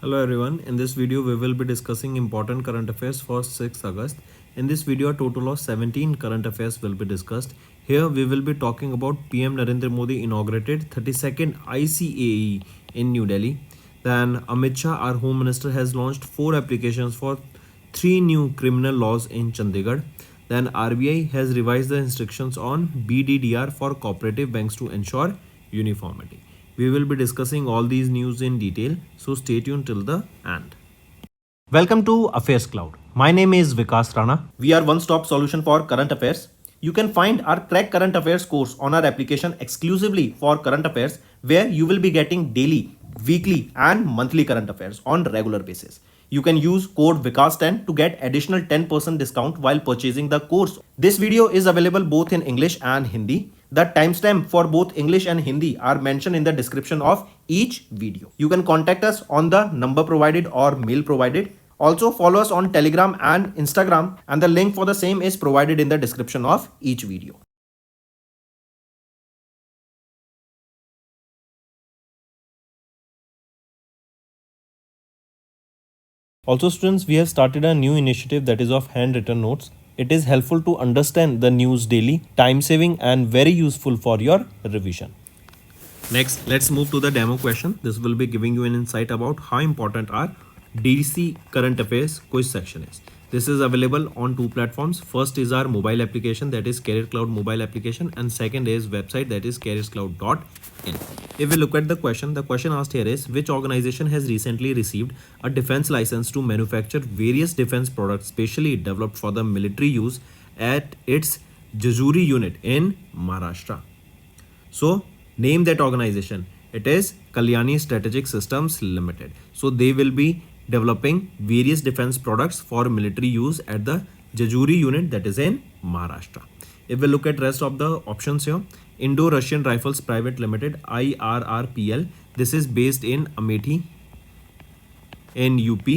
Hello everyone, in this video we will be discussing important current affairs for 6th August. In this video a total of 17 current affairs will be discussed. Here we will be talking about PM Narendra Modi inaugurated 32nd ICAE in New Delhi. Then Amit Shah, our Home Minister, has launched 4 applications for 3 new criminal laws in Chandigarh. Then RBI has revised the instructions on BDDR for cooperative banks to ensure uniformity. We will be discussing all these news in detail, so stay tuned till the end. Welcome to Affairs Cloud. My name is Vikas Rana. We are one-stop solution for current affairs. You can find our Crack Current Affairs course on our application exclusively for current affairs, where you will be getting daily, weekly and monthly current affairs on regular basis. You can use code VIKAS10 to get additional 10% discount while purchasing the course. This video is available both in English and Hindi. The timestamp for both English and Hindi are mentioned in the description of each video. You can contact us on the number provided or mail provided. Also follow us on Telegram and Instagram, and the link for the same is provided in the description of each video. Also students, we have started a new initiative that is of handwritten notes. It is helpful to understand the news daily, time saving and very useful for your revision. Next, let's move to the demo question. This will be giving you an insight about how important our DC current affairs quiz section is. This is available on 2 platforms. First is our mobile application, that is Career Cloud mobile application, and second is website, that is careerscloud.in. If we look at the question asked here is, which organization has recently received a defense license to manufacture various defense products specially developed for the military use at its Jajuri unit in Maharashtra? So name that organization. It is Kalyani Strategic Systems Limited. So they will be developing various defense products for military use at the Jajuri unit, that is in Maharashtra. If we look at rest of the options here, Indo-Russian Rifles Private Limited, IRRPL. This is based in Amethi in UP,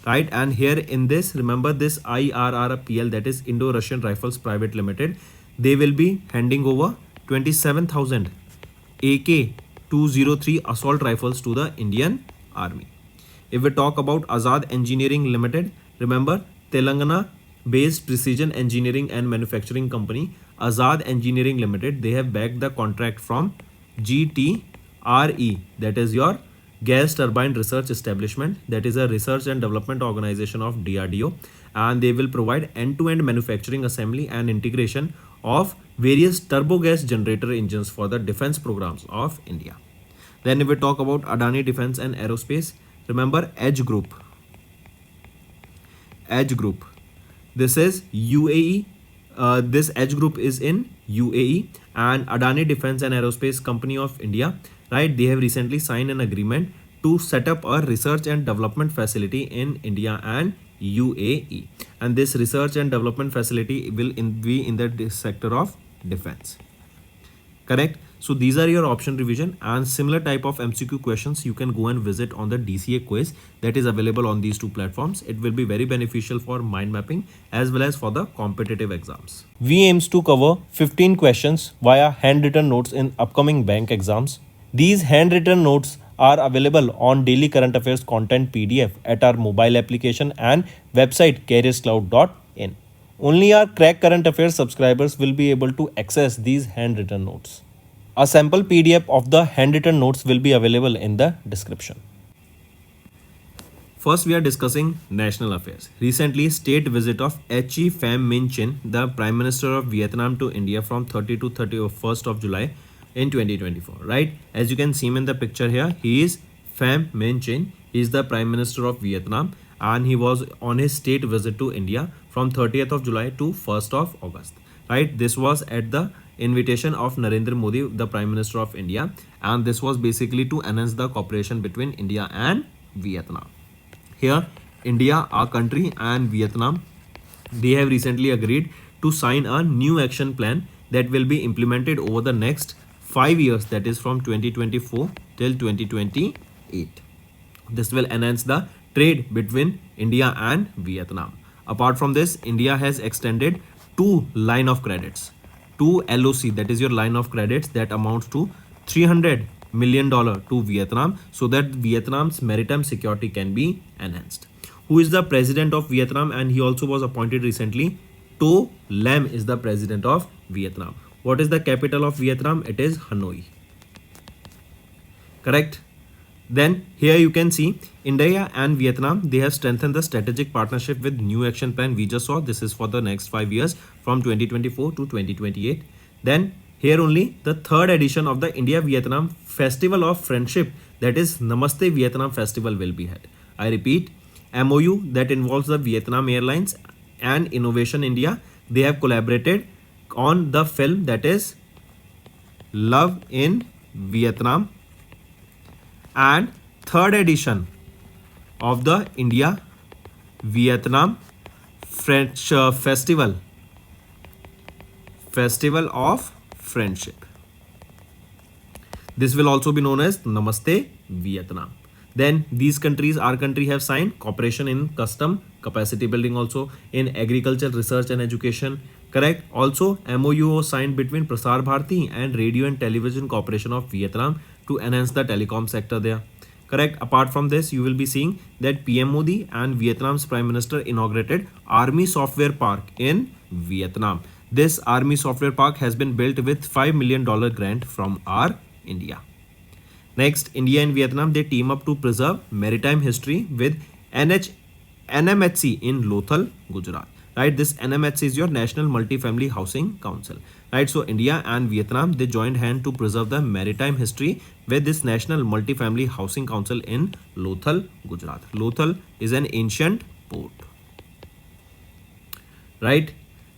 right? And here in this, remember this IRRPL, that is Indo-Russian Rifles Private Limited, they will be handing over 27,000 AK-203 assault rifles to the Indian Army. If we talk about Azad Engineering Limited, remember Telangana based precision engineering and manufacturing company Azad Engineering Limited, they have backed the contract from GTRE, that is your Gas Turbine Research Establishment, that is a research and development organization of DRDO, and they will provide end-to-end manufacturing, assembly and integration of various turbogas generator engines for the defense programs of India. Then if we talk about Adani Defense and Aerospace, remember Edge Group. This is UAE. This Edge Group is in UAE, and Adani Defense and Aerospace Company of India, right? They have recently signed an agreement to set up a research and development facility in India and UAE, and this research and development facility will be in the sector of defense. Correct? So these are your option revision, and similar type of MCQ questions you can go and visit on the DCA quiz that is available on these 2 platforms. It will be very beneficial for mind mapping as well as for the competitive exams. We aims to cover 15 questions via handwritten notes in upcoming bank exams. These handwritten notes are available on daily current affairs content PDF at our mobile application and website careerscloud.in. Only our Crack Current Affairs subscribers will be able to access these handwritten notes. A sample PDF of the handwritten notes will be available in the description. First, we are discussing national affairs. Recently, state visit of H.E. Pham Minh Chinh, the Prime Minister of Vietnam, to India from 30 to 31st of July in 2024, right? As you can see him in the picture here, he is Pham Minh Chinh. He is the Prime Minister of Vietnam, and he was on his state visit to India from 30th of July to 1st of August, right? This was at the invitation of Narendra Modi, the Prime Minister of India, and this was basically to enhance the cooperation between India and Vietnam. Here, India, our country, and Vietnam, they have recently agreed to sign a new action plan that will be implemented over the next 5 years, that is from 2024 till 2028. This will enhance the trade between India and Vietnam. Apart from this, India has extended 2 line of credits to LOC, that is your line of credits, that amounts to $300 million to Vietnam so that Vietnam's maritime security can be enhanced. Who is the president of Vietnam? And he also was appointed recently. To Lam is the president of Vietnam. What is the capital of Vietnam? It is Hanoi. Correct. Then here you can see India and Vietnam, they have strengthened the strategic partnership with new action plan we just saw. This is for the next 5 years from 2024 to 2028. Then here only the third edition of the India-Vietnam Festival of Friendship, that is Namaste Vietnam Festival, will be held. I repeat, MOU that involves the Vietnam Airlines and Innovation India. They have collaborated on the film that is Love in Vietnam, and third edition of the India Vietnam French Festival of Friendship. This will also be known as Namaste Vietnam. Then these countries, our country, have signed cooperation in custom, capacity building, also in agriculture, research and education. Correct. Also MOU was signed between Prasar Bharati and Radio and Television Corporation of Vietnam to enhance the telecom sector there. Correct. Apart from this, you will be seeing that PM Modi and Vietnam's Prime Minister inaugurated Army Software Park in Vietnam. This Army Software Park has been built with $5 million grant from our India. Next, India and Vietnam, they team up to preserve maritime history with NMHC in Lothal, Gujarat. Right, this NMHC is your National Multi-Family Housing Council. Right, so India and Vietnam, they joined hand to preserve the maritime history with this National Multi-Family Housing Council in Lothal, Gujarat. Lothal is an ancient port. Right.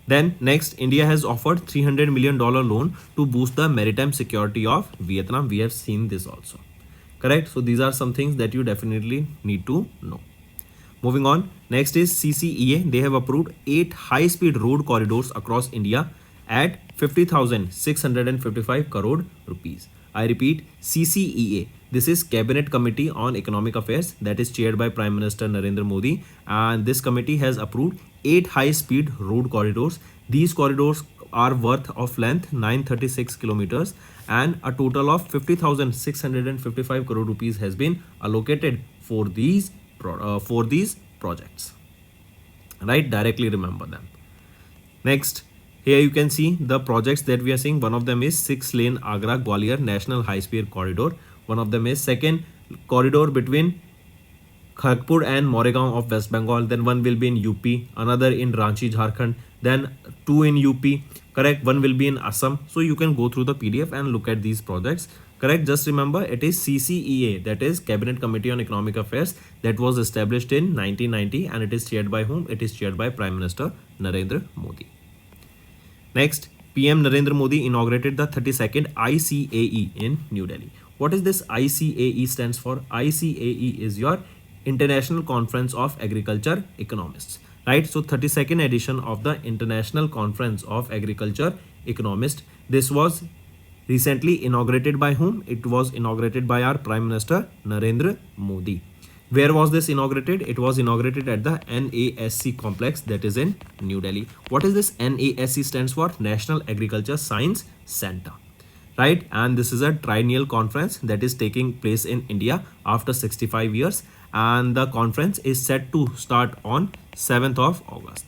Then next, India has offered $300 million loan to boost the maritime security of Vietnam. We have seen this also. Correct. So these are some things that you definitely need to know. Moving on, next is CCEA. They have approved 8 high-speed road corridors across India at 50,655 crore rupees. I repeat, CCEA. This is Cabinet Committee on Economic Affairs, that is chaired by Prime Minister Narendra Modi, and this committee has approved 8 high-speed road corridors. These corridors are worth of length 936 kilometers, and a total of 50,655 crore rupees has been allocated for these projects. Right, directly remember them. Next, here you can see the projects that we are seeing. One of them is 6-lane Agra Gwalior National High Speed Corridor. One of them is second corridor between Kharagpur and Moregaon of West Bengal. Then one will be in UP, another in Ranchi, Jharkhand. Then 2 in UP. Correct. One will be in Assam. So you can go through the PDF and look at these projects. Correct. Just remember, it is CCEA, that is Cabinet Committee on Economic Affairs, that was established in 1990, and it is chaired by whom? It is chaired by Prime Minister Narendra Modi. Next, PM Narendra Modi inaugurated the 32nd ICAE in New Delhi. What is this ICAE stands for? ICAE is your International Conference of Agriculture Economists. Right, so 32nd edition of the International Conference of Agriculture Economists. This was recently inaugurated by whom? It was inaugurated by our Prime Minister Narendra Modi. Where was this inaugurated? It was inaugurated at the NASC complex, that is in New Delhi. What is this NASC stands for? National Agriculture Science Center. Right, and this is a triennial conference that is taking place in India after 65 years, and the conference is set to start on 7th of August.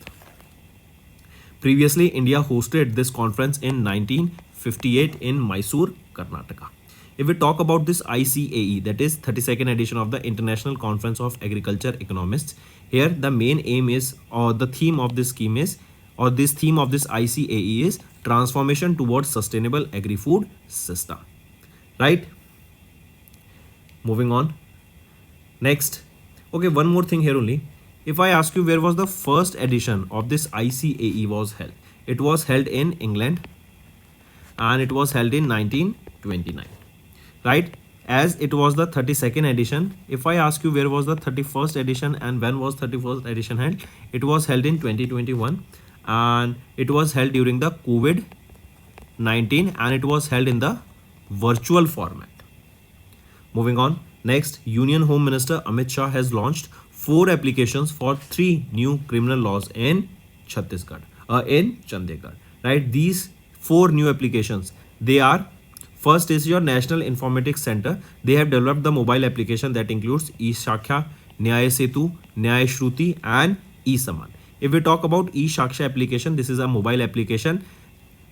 Previously, India hosted this conference in 1958 in Mysore, Karnataka. If we talk about this ICAE, that is 32nd edition of the International Conference of Agriculture Economists, here the main aim is, or the theme of this scheme is, or this theme of this ICAE is transformation towards sustainable agri-food system. Right? Moving on. Next. Okay, one more thing here only. If I ask you where was the first edition of this ICAE was held? It was held in England, and it was held in 1929. Right? As it was the 32nd edition, if I ask you where was the 31st edition and when was 31st edition held? It was held in 2021, and it was held during the COVID-19, and it was held in the virtual format. Moving on. Next, Union Home Minister Amit Shah has launched 4 applications for 3 new criminal laws in Chandigarh. Right, these 4 new applications, they are First is your National Informatics Center. They have developed the mobile application that includes eShaksha, Nyaya Setu, Nyaya Shruti and eSaman. If we talk about eShaksha application, this is a mobile application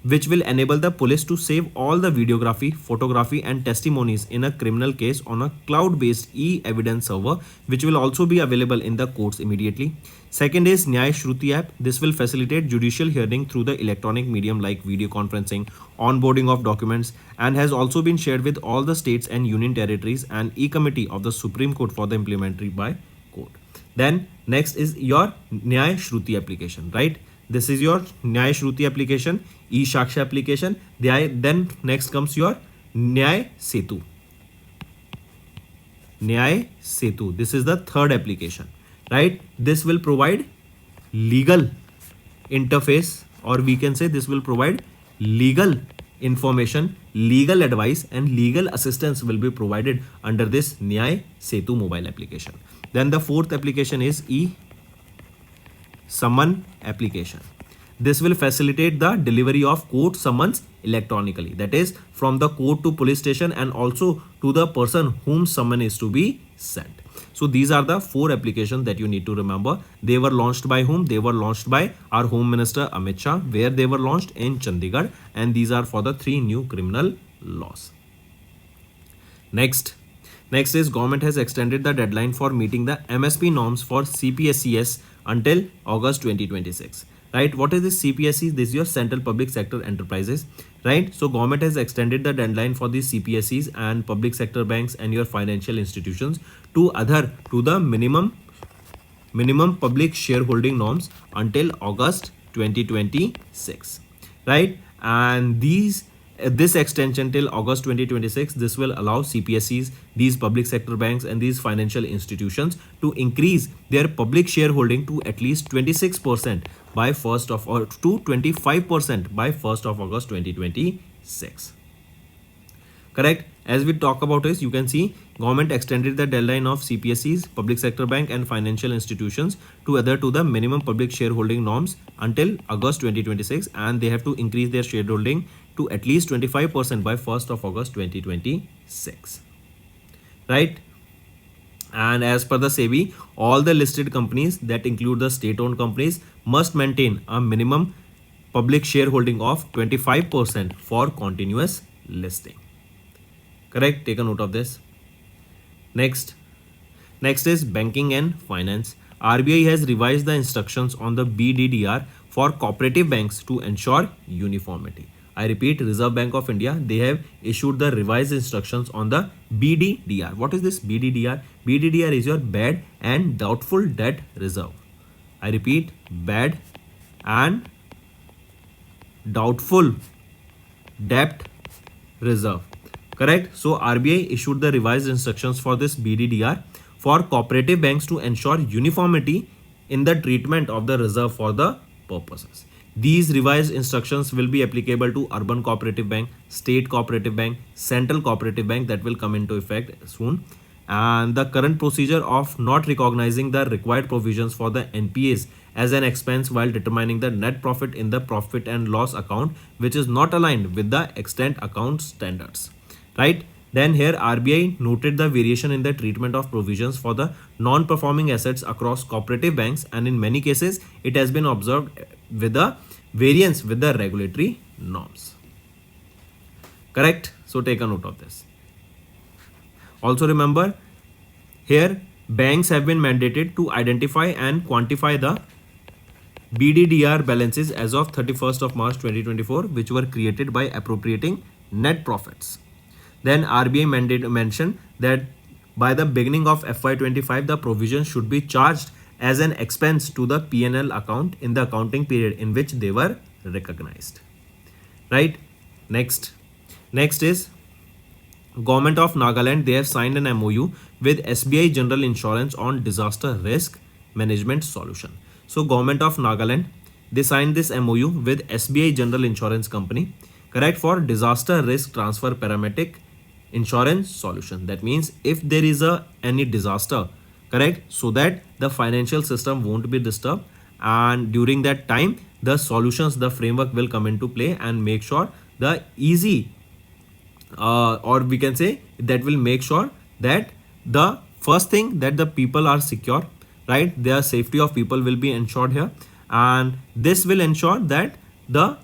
which will enable the police to save all the videography, photography and testimonies in a criminal case on a cloud-based e-evidence server, which will also be available in the courts immediately. Second is Nyaya Shruti app. This will facilitate judicial hearing through the electronic medium like video conferencing, onboarding of documents, and has also been shared with all the states and union territories and e-committee of the Supreme Court for the implementary by court. Then next is your Nyaya Shruti application, right? This is your Nyaya Shruti application, eShaksha application. Then next comes your Nyaya Setu. Nyaya Setu. This is the third application, right? This will provide legal interface, or we can say this will provide legal information, legal advice and legal assistance will be provided under this Nyaya Setu mobile application. Then the fourth application is eSaman application. This will facilitate the delivery of court summons electronically, that is from the court to police station and also to the person whom summon is to be sent. So these are the four applications that you need to remember. They were launched by whom? They were launched by our Home Minister Amit Shah, where they were launched in Chandigarh, and these are for the 3 new criminal laws. Next is government has extended the deadline for meeting the MSP norms for CPSEs until August 2026. Right? What is this CPSEs? This is your Central Public Sector Enterprises. Right? So government has extended the deadline for these CPSEs and public sector banks and your financial institutions to the minimum public shareholding norms until August 2026. Right? And this extension till August 2026, this will allow CPSEs, these public sector banks and these financial institutions to increase their public shareholding to at least 26% by 1st of or to 25% by 1st of August 2026. Correct? As we talk about this, you can see government extended the deadline of CPSEs, public sector bank and financial institutions to the minimum public shareholding norms until August 2026, and they have to increase their shareholding to at least 25% by 1st of August 2026. Right? And as per the SEBI, all the listed companies that include the state-owned companies must maintain a minimum public shareholding of 25% for continuous listing. Correct? Take a note of this. Next is banking and finance. RBI has revised the instructions on the BDDR for cooperative banks to ensure uniformity. I repeat, Reserve Bank of India, they have issued the revised instructions on the BDDR. What is this BDDR? BDDR is your bad and doubtful debt reserve. I repeat, bad and doubtful debt reserve. Correct? So RBI issued the revised instructions for this BDDR for cooperative banks to ensure uniformity in the treatment of the reserve for the purposes. These revised instructions will be applicable to urban cooperative bank, state cooperative bank, central cooperative bank, that will come into effect soon. And the current procedure of not recognizing the required provisions for the NPAs as an expense while determining the net profit in the profit and loss account, which is not aligned with the extant account standards. Right? Then here RBI noted the variation in the treatment of provisions for the non-performing assets across cooperative banks, and in many cases it has been observed with the variance with the regulatory norms. Correct? So take a note of this. Also remember, here banks have been mandated to identify and quantify the BDDR balances as of 31st of March 2024, which were created by appropriating net profits. Then RBI mentioned that by the beginning of FY25, the provision should be charged as an expense to the P&L account in the accounting period in which they were recognized. Right? Next is Government of Nagaland. They have signed an MOU with SBI General Insurance on disaster risk management solution. So Government of Nagaland, they signed this MOU with SBI General Insurance Company, correct, for disaster risk transfer parametric insurance solution. That means if there is any disaster, correct, so that the financial system won't be disturbed, and during that time the solutions, the framework will come into play and make sure the easy or we can say that will make sure that the first thing that the people are secure, right? Their safety of people will be ensured here, and this will ensure that the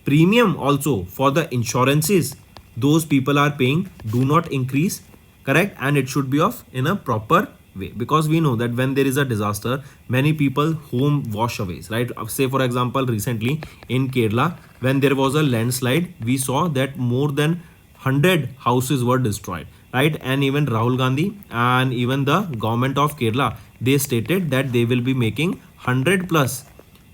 premium also for the insurances those people are paying do not increase, correct? And it should be of in a proper way, because we know that when there is a disaster, many people home wash away, right? Say for example, recently in Kerala, when there was a landslide, we saw that more than 100 houses were destroyed, right? And even Rahul Gandhi and even the government of Kerala, they stated that they will be making 100 plus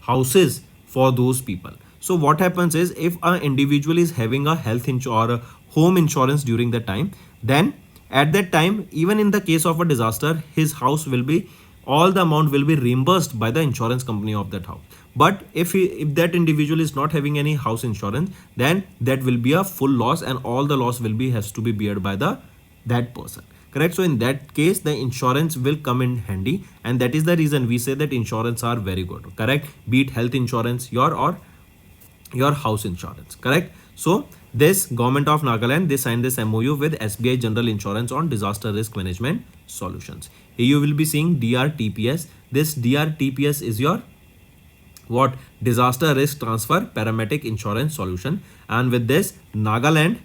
houses for those people. So what happens is, if an individual is having a health insurance or a home insurance during the time, then at that time, even in the case of a disaster, his house will be, all the amount will be reimbursed by the insurance company of that house. But if that individual is not having any house insurance, then that will be a full loss, and all the loss will be has to be bared by the that person, correct? So in that case, the insurance will come in handy, and that is the reason we say that insurance are very good, correct? Be it health insurance, your or your house insurance, correct? So this government of Nagaland, they signed this MOU with SBI General Insurance on disaster risk management solutions. Here you will be seeing DRTPS. This DRTPS is your what? Disaster risk transfer paramedic insurance solution. And with this, Nagaland,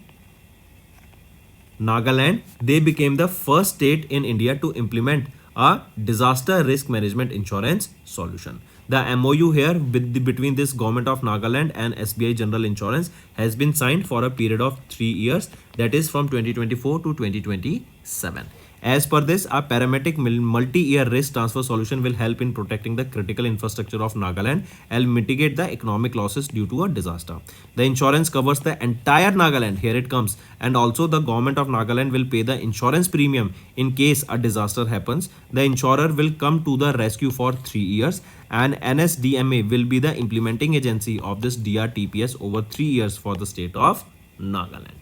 they became the first state in India to implement a disaster risk management insurance solution. The MOU here between this government of Nagaland and SBI General Insurance has been signed for a period of 3 years, that is from 2024 to 2027. As per this, a paramedic multi-year risk transfer solution will help in protecting the critical infrastructure of Nagaland and mitigate the economic losses due to a disaster. The insurance covers the entire Nagaland, here it comes, and also the government of Nagaland will pay the insurance premium in case a disaster happens. The insurer will come to the rescue for 3 years, and NSDMA will be the implementing agency of this DRTPS over 3 years for the state of Nagaland.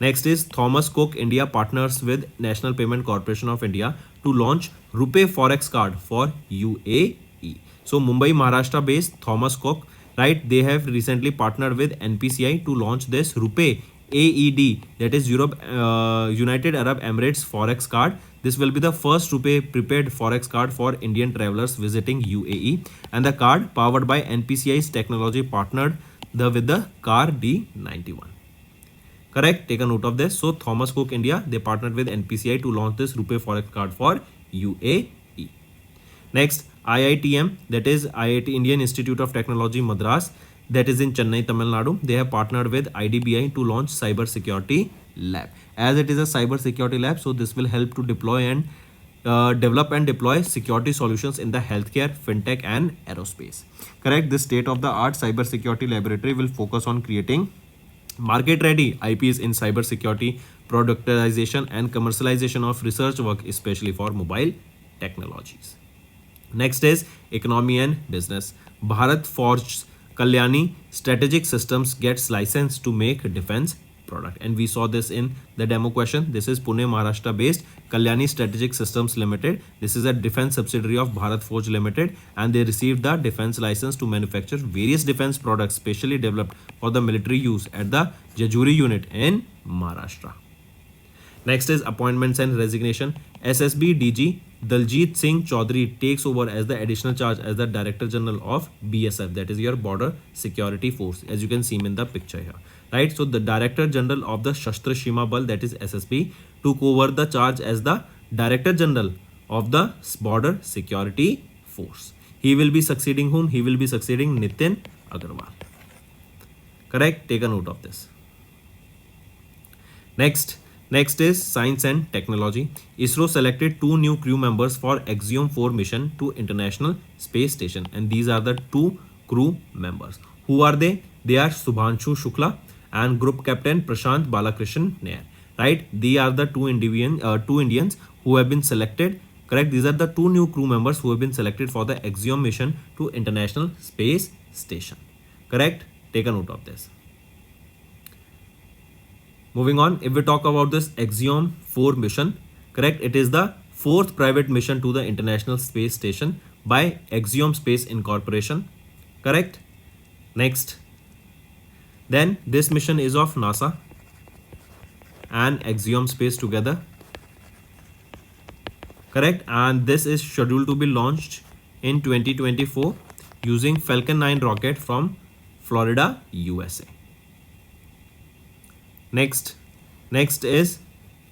Next is Thomas Cook India partners with National Payment Corporation of India to launch RuPay Forex card for UAE. So Mumbai, Maharashtra based Thomas Cook, right? They have recently partnered with NPCI to launch this RuPay AED, that is United Arab Emirates Forex card. This will be the first RuPay prepaid Forex card for Indian travelers visiting UAE, and the card powered by NPCI's technology partnered with the CAR D91. Correct? Take a note of this. So Thomas Cook India, they partnered with NPCI to launch this RuPay Forex card for UAE. Next, IITM, that is IIT Indian Institute of Technology Madras, that is in Chennai, Tamil Nadu. They have partnered with IDBI to launch cyber security lab. As it is a cyber security lab, so this will help to deploy and develop and deploy security solutions in the healthcare, fintech and aerospace. Correct? This state-of-the-art cyber security laboratory will focus on creating market-ready IPs in cybersecurity, productization and commercialization of research work, especially for mobile technologies. Next is economy and business. Bharat Forge Kalyani Strategic Systems gets licensed to make defense product, and we saw this in the demo question. This is Pune, Maharashtra based Kalyani Strategic Systems Limited. This is a defense subsidiary of Bharat Forge Limited, and they received the defense license to manufacture various defense products specially developed for the military use at the Jajuri unit in Maharashtra. Next is appointments and resignation. SSB DG Daljit Singh Chaudhary takes over as the additional charge as the Director General of BSF, that is your Border Security Force, as you can see in the picture here, right? So the Director General of the Shastra Seema Bal, that is SSB, took over the charge as the Director General of the Border Security Force. He will be succeeding whom? He will be succeeding Nitin Agarwal. Correct? Take a note of this. Next is science and technology. ISRO selected 2 new crew members for Axiom 4 mission to International Space Station, and these are the 2 crew members. Who are they? They are Subhanshu Shukla and Group Captain Prashant Balakrishnan Nair. Right? They are the two Indians who have been selected. Correct? These are the 2 new crew members who have been selected for the Axiom mission to International Space Station. Correct? Take a note of this. Moving on, if we talk about this Axiom 4 mission, correct, it is the 4th private mission to the International Space Station by Axiom Space Incorporation. Correct. Next, Then this mission is of NASA and Axiom Space together. Correct, and this is scheduled to be launched in 2024 using Falcon 9 rocket from Florida, USA. Next is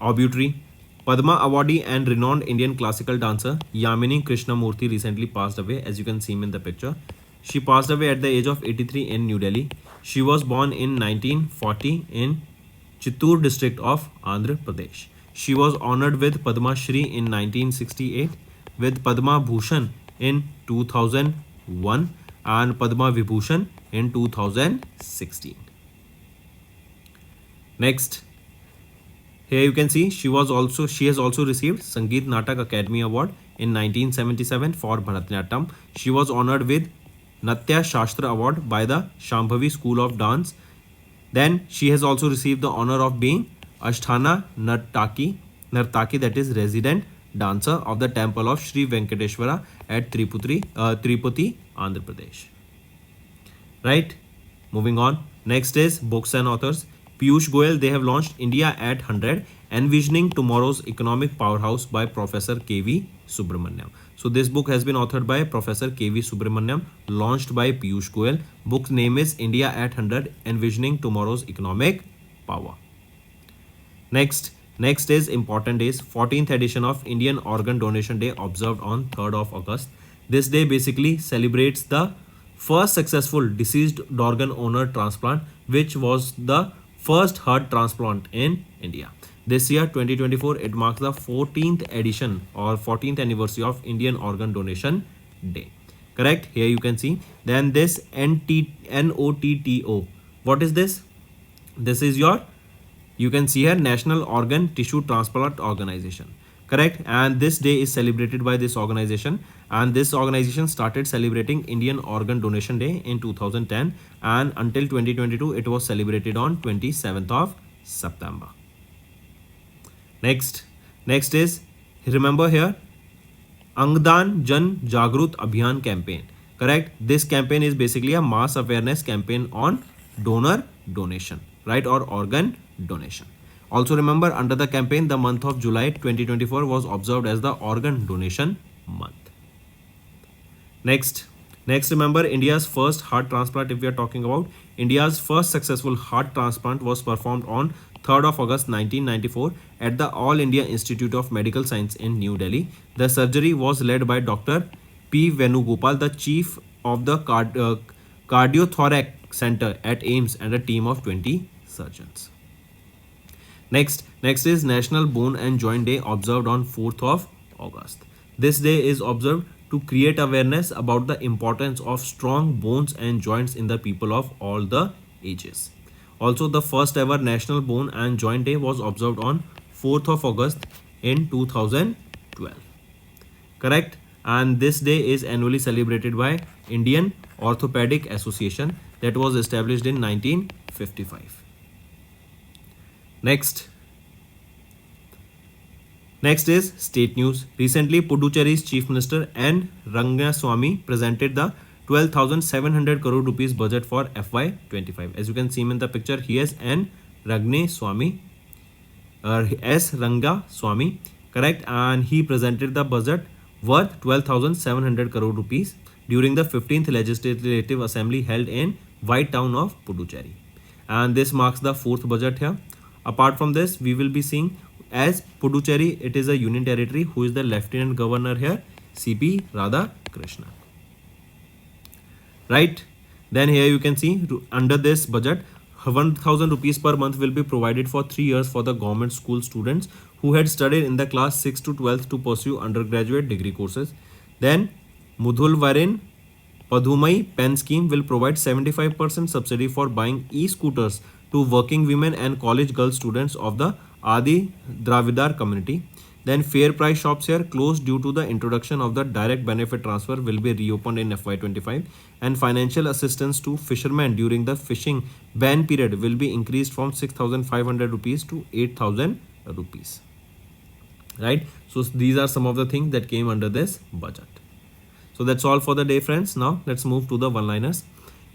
obituary. Padma awardee and renowned Indian classical dancer Yamini Krishnamurthy recently passed away, as you can see in the picture. She passed away at the age of 83 in New Delhi. She was born in 1940 in Chittoor district of Andhra Pradesh. She was honored with Padma Shri in 1968, with Padma Bhushan in 2001 and Padma Vibhushan in 2016. Next, here you can see she has also received Sangeet Natak Academy Award in 1977 for Bharatanatyam. She was honored with Natya Shastra Award by the Shambhavi School of Dance. Then she has also received the honor of being Asthana Nartaki, that is resident dancer of the temple of Sri Venkateshwara at Tirupati, Andhra Pradesh. Right, moving on. Next is books and authors. Piyush Goyal, they have launched India at 100, Envisioning Tomorrow's Economic Powerhouse by Professor K.V. Subramaniam. So this book has been authored by Professor K.V. Subramaniam, launched by Piyush Goyal. Book's name is India at 100, Envisioning Tomorrow's Economic Power. Next is important days. 14th edition of Indian Organ Donation Day observed on 3rd of August. This day basically celebrates the first successful deceased organ owner transplant, which was the first heart transplant in India. This year, 2024, it marks the 14th edition or 14th anniversary of Indian Organ Donation Day. Correct? Here you can see. Then this NOTTO. What is this? This is you can see here, National Organ Tissue Transplant Organization. Correct? And this day is celebrated by this organization, and this organization started celebrating Indian Organ Donation Day in 2010, and until 2022 it was celebrated on 27th of September. Next is, remember here, Angdan Jan Jagrut Abhiyan campaign. Correct? This campaign is basically a mass awareness campaign on donor donation, right, or organ donation. Also remember, under the campaign, the month of July 2024 was observed as the organ donation month. Next remember, India's first heart transplant. If we are talking about India's first successful heart transplant was performed on 3rd of August 1994 at the All India Institute of Medical Science in New Delhi. The surgery was led by Dr. P. Venugopal, the chief of the Cardiothoracic Center at AIIMS, and a team of 20 surgeons. Next is National Bone and Joint Day observed on 4th of August. This day is observed to create awareness about the importance of strong bones and joints in the people of all the ages. Also, the first ever National Bone and Joint Day was observed on 4th of August in 2012. Correct? And this day is annually celebrated by Indian Orthopedic Association, that was established in 1955. Next is state news. Recently, Puducherry's Chief Minister N. Rangaswamy presented the 12,700 crore rupees budget for FY25. As you can see in the picture, he is N. Rangaswamy, S. Rangaswamy, correct, and he presented the budget worth 12,700 crore rupees during the 15th Legislative Assembly held in White Town of Puducherry. And this marks the 4th budget here. Apart from this, we will be seeing, as Puducherry, it is a union territory, who is the Lieutenant Governor here, C.P. Radhakrishnan. Right? Then here you can see, under this budget, 1,000 rupees per month will be provided for 3 years for the government school students who had studied in the class 6 to 12th to pursue undergraduate degree courses. Then Mudhulvarin Padhumai Pen Scheme will provide 75% subsidy for buying e-scooters to working women and college girl students of the Adi Dravidar community. Then fair price shops here closed due to the introduction of the direct benefit transfer will be reopened in FY25, and financial assistance to fishermen during the fishing ban period will be increased from 6,500 rupees to 8,000 rupees. Right? So these are some of the things that came under this budget. So that's all for the day, friends. Now let's move to the one-liners.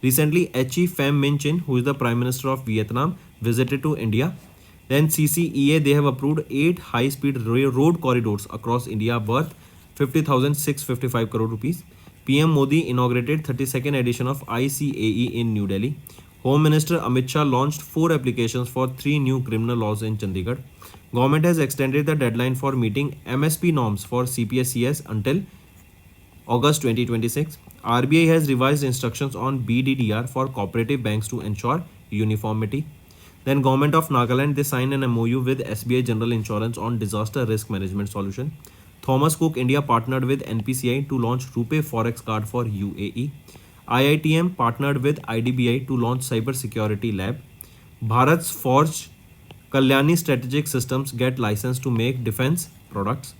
Recently, H.E. Pham Minh Chinh, who is the Prime Minister of Vietnam, visited to India. Then CCEA, they have approved 8 high-speed road corridors across India worth 50,655 crore rupees. PM Modi inaugurated 32nd edition of ICAE in New Delhi. Home Minister Amit Shah launched 4 applications for 3 new criminal laws in Chandigarh. Government has extended the deadline for meeting MSP norms for CPSES until August 2026. RBI has revised instructions on BDDR for cooperative banks to ensure uniformity. Then Government of Nagaland, they signed an MOU with SBI General Insurance on disaster risk management solution. Thomas Cook India partnered with NPCI to launch RuPay Forex card for UAE. IITM partnered with IDBI to launch cyber security lab. Bharat's Forge Kalyani Strategic Systems get license to make defense products.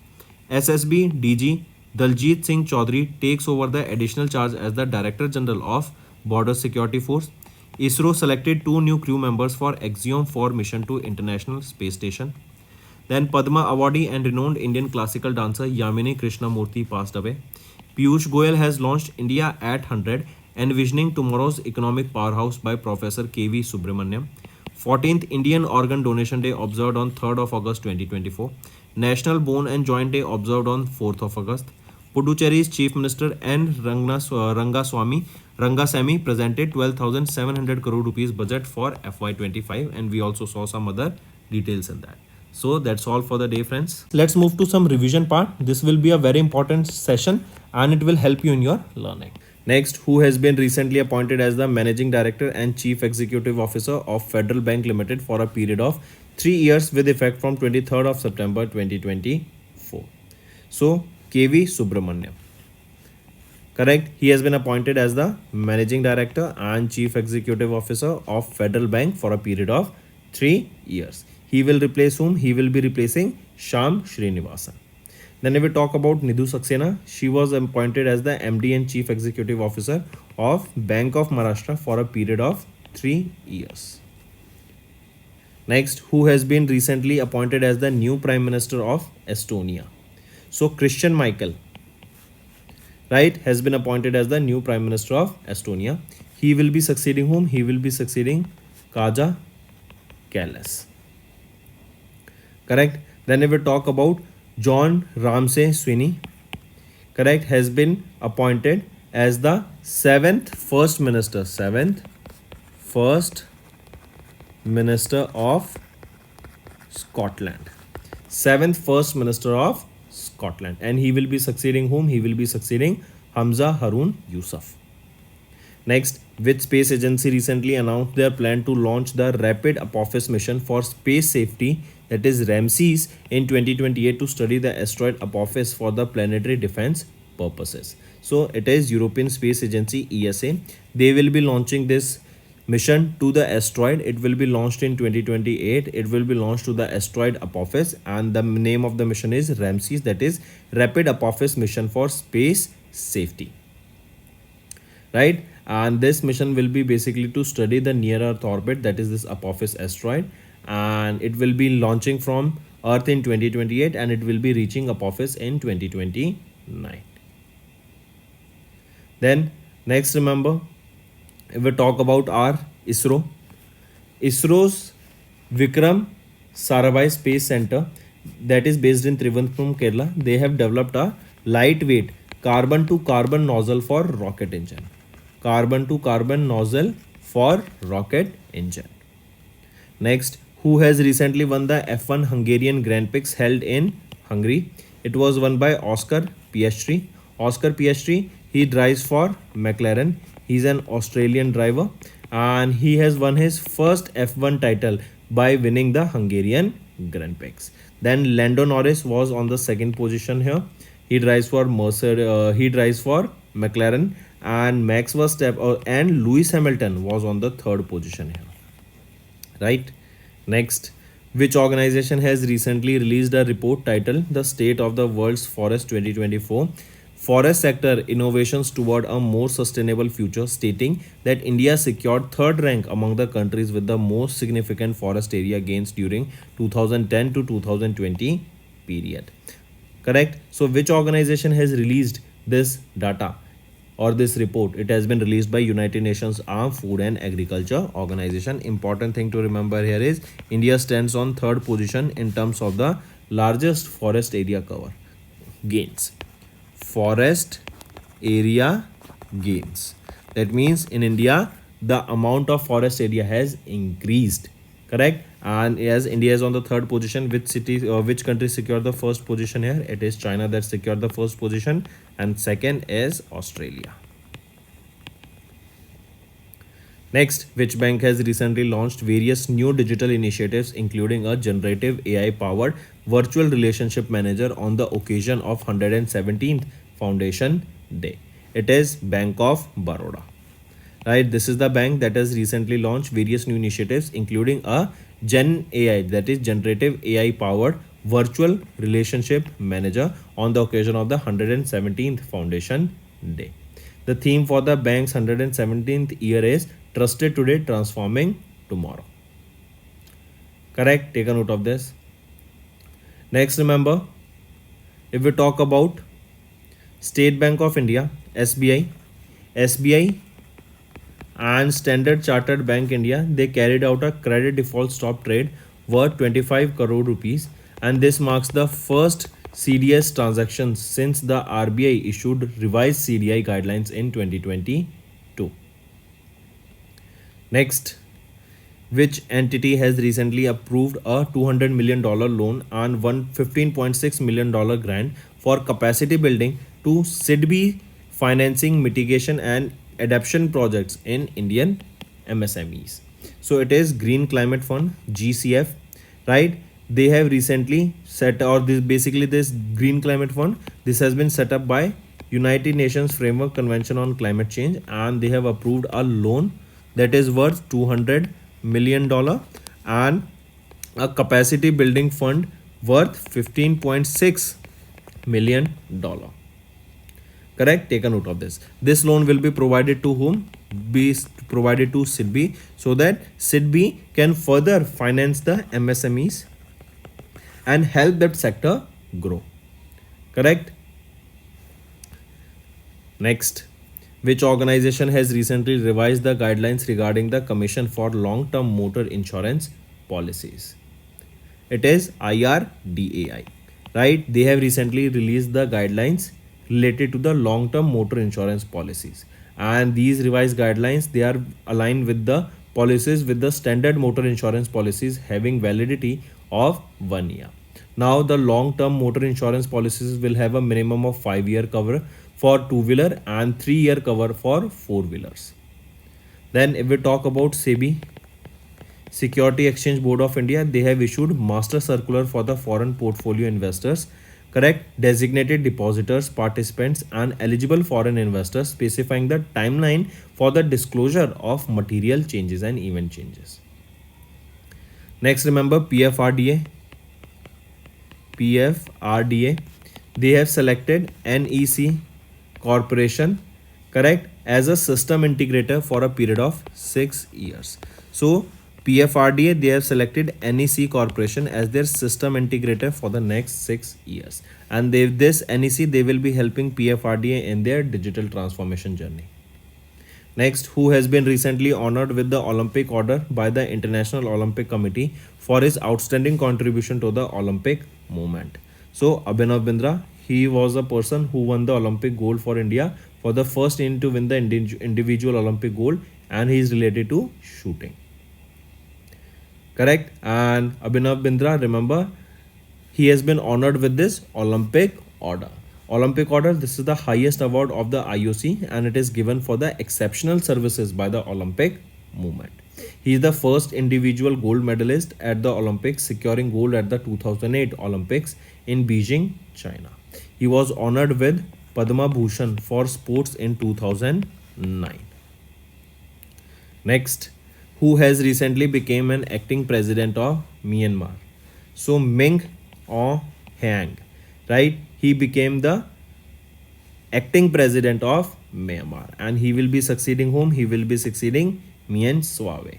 SSB DG Daljit Singh Chaudhary takes over the additional charge as the Director General of Border Security Force. ISRO selected 2 new crew members for Axiom 4 mission to International Space Station. Then Padma awardee and renowned Indian classical dancer Yamini Krishnamurthy passed away. Piyush Goyal has launched India at 100, envisioning tomorrow's economic powerhouse by Professor K.V. Subramaniam. 14th Indian Organ Donation Day observed on 3rd of August 2024. National Bone and Joint Day observed on 4th of August. Puducherry's Chief Minister N. Rangasamy presented 12,700 crore rupees budget for FY25, and we also saw some other details in that. So that's all for the day, friends. Let's move to some revision part. This will be a very important session and it will help you in your learning. Next, who has been recently appointed as the Managing Director and Chief Executive Officer of Federal Bank Limited for a period of 3 years with effect from 23rd of September 2024. So, K.V. Subramaniam. Correct. He has been appointed as the Managing Director and Chief Executive Officer of Federal Bank for a period of 3 years. He will replace whom? He will be replacing Shyam Srinivasan. Then if we talk about Nidhu Saxena, she was appointed as the MD and Chief Executive Officer of Bank of Maharashtra for a period of 3 years. Next, who has been recently appointed as the new Prime Minister of Estonia? So Christian Michael, right, has been appointed as the new Prime Minister of Estonia. He will be succeeding whom? He will be succeeding Kaja Kallas. Correct. Then if we talk about John Ramsay Sweeney, correct, has been appointed as the 7th First Minister of Scotland. 7th First Minister of Scotland. And he will be succeeding whom? He will be succeeding Hamza Harun Yusuf. Next, which space agency recently announced their plan to launch the Rapid Apophis mission for space safety, that is RAMSES, in 2028 to study the asteroid Apophis for the planetary defense purposes. So it is European Space Agency ESA. They will be launching this mission to the asteroid. It will be launched in 2028. It will be launched to the asteroid Apophis, and the name of the mission is RAMSES, that is Rapid Apophis mission for space safety. Right? And this mission will be basically to study the near Earth orbit, that is this Apophis asteroid, and it will be launching from Earth in 2028 and it will be reaching Apophis in 2029. Then next, remember, if we talk about our ISRO's Vikram Sarabhai Space Center, that is based in Trivandrum, Kerala, they have developed a lightweight carbon-to-carbon nozzle for rocket engine. Carbon-to-carbon nozzle for rocket engine. Next, who has recently won the F1 Hungarian Grand Prix held in Hungary? It was won by Oscar Piastri. Oscar Piastri, he drives for McLaren. He's an Australian driver and he has won his first F1 title by winning the Hungarian Grand Prix. Then Lando Norris was on the second position here. He drives for McLaren, and Max Verstappen and Lewis Hamilton was on the third position here. Right? Next, which organization has recently released a report titled The State of the World's Forest 2024? Forest sector innovations toward a more sustainable future, stating that India secured third rank among the countries with the most significant forest area gains during 2010 to 2020 period. Correct? So which organization has released this data? or this report, it has been released by United Nations Armed Food and Agriculture Organization. Important thing to remember here is India stands on third position in terms of the largest forest area cover gains. Forest area gains. That means in India, the amount of forest area has increased. Correct? And as India is on the third position, which country secured the first position here? It is China that secured the first position, and second is Australia. Next, which bank has recently launched various new digital initiatives, including a generative AI powered virtual relationship manager on the occasion of 117th Foundation Day? It is Bank of Baroda. Right, this is the bank that has recently launched various new initiatives, including a Gen AI, that is generative AI powered virtual relationship manager on the occasion of the 117th Foundation Day. The theme for the bank's 117th year is Trusted Today, Transforming Tomorrow. Correct? Take a note of this. Next, remember, if we talk about State Bank of India, SBI and Standard Chartered Bank India, they carried out a credit default stop trade worth 25 crore rupees, and this marks the first CDS transaction since the RBI issued revised CDI guidelines in 2022. Next, which entity has recently approved a $200 million loan and $15.6 million grant for capacity building to SIDBI financing mitigation and adaptation projects in Indian MSMEs? So it is Green Climate Fund, GCF, right? They have recently set, or this Green Climate Fund, this has been set up by United Nations Framework Convention on Climate Change, and they have approved a loan that is worth $200 million and a capacity building fund worth $15.6 million. Correct? Take a note of this. This loan will be provided to whom? Be provided to SIDBI, so that SIDBI can further finance the MSMEs and help that sector grow. Correct? Next, which organization has recently revised the guidelines regarding the Commission for Long-Term Motor Insurance Policies? It is IRDAI, right? They have recently released the guidelines related to the long-term motor insurance policies, and these revised guidelines, they are aligned with the policies with the standard motor insurance policies having validity of 1 year. Now the long-term motor insurance policies will have a minimum of 5-year cover for two-wheeler and 3-year cover for four-wheelers. Then if we talk about SEBI, Security Exchange Board of India, they have issued master circular for the foreign portfolio investors, correct, designated depositors, participants and eligible foreign investors, specifying the timeline for the disclosure of material changes and event changes. Next, remember PFRDA, they have selected NEC Corporation, correct, as a system integrator for a period of 6 years. So PFRDA, they have selected NEC Corporation as their system integrator for the next 6 years, and this NEC, they will be helping PFRDA in their digital transformation journey. Next, who has been recently honored with the Olympic Order by the International Olympic Committee for his outstanding contribution to the Olympic movement? So Abhinav Bindra, he was a person who won the Olympic gold for India, for the first Indian to win the individual Olympic gold, and he is related to shooting. Correct? And Abhinav Bindra, remember, he has been honored with this Olympic Order. Olympic Order, this is the highest award of the IOC, and it is given for the exceptional services by the Olympic movement. He is the first individual gold medalist at the Olympics, securing gold at the 2008 Olympics in Beijing, China. He was honored with Padma Bhushan for sports in 2009. Next, who has recently become an acting president of Myanmar? So Min Aung Hlaing, right? He became the acting president of Myanmar, and he will be succeeding whom? He will be succeeding Mien Suave.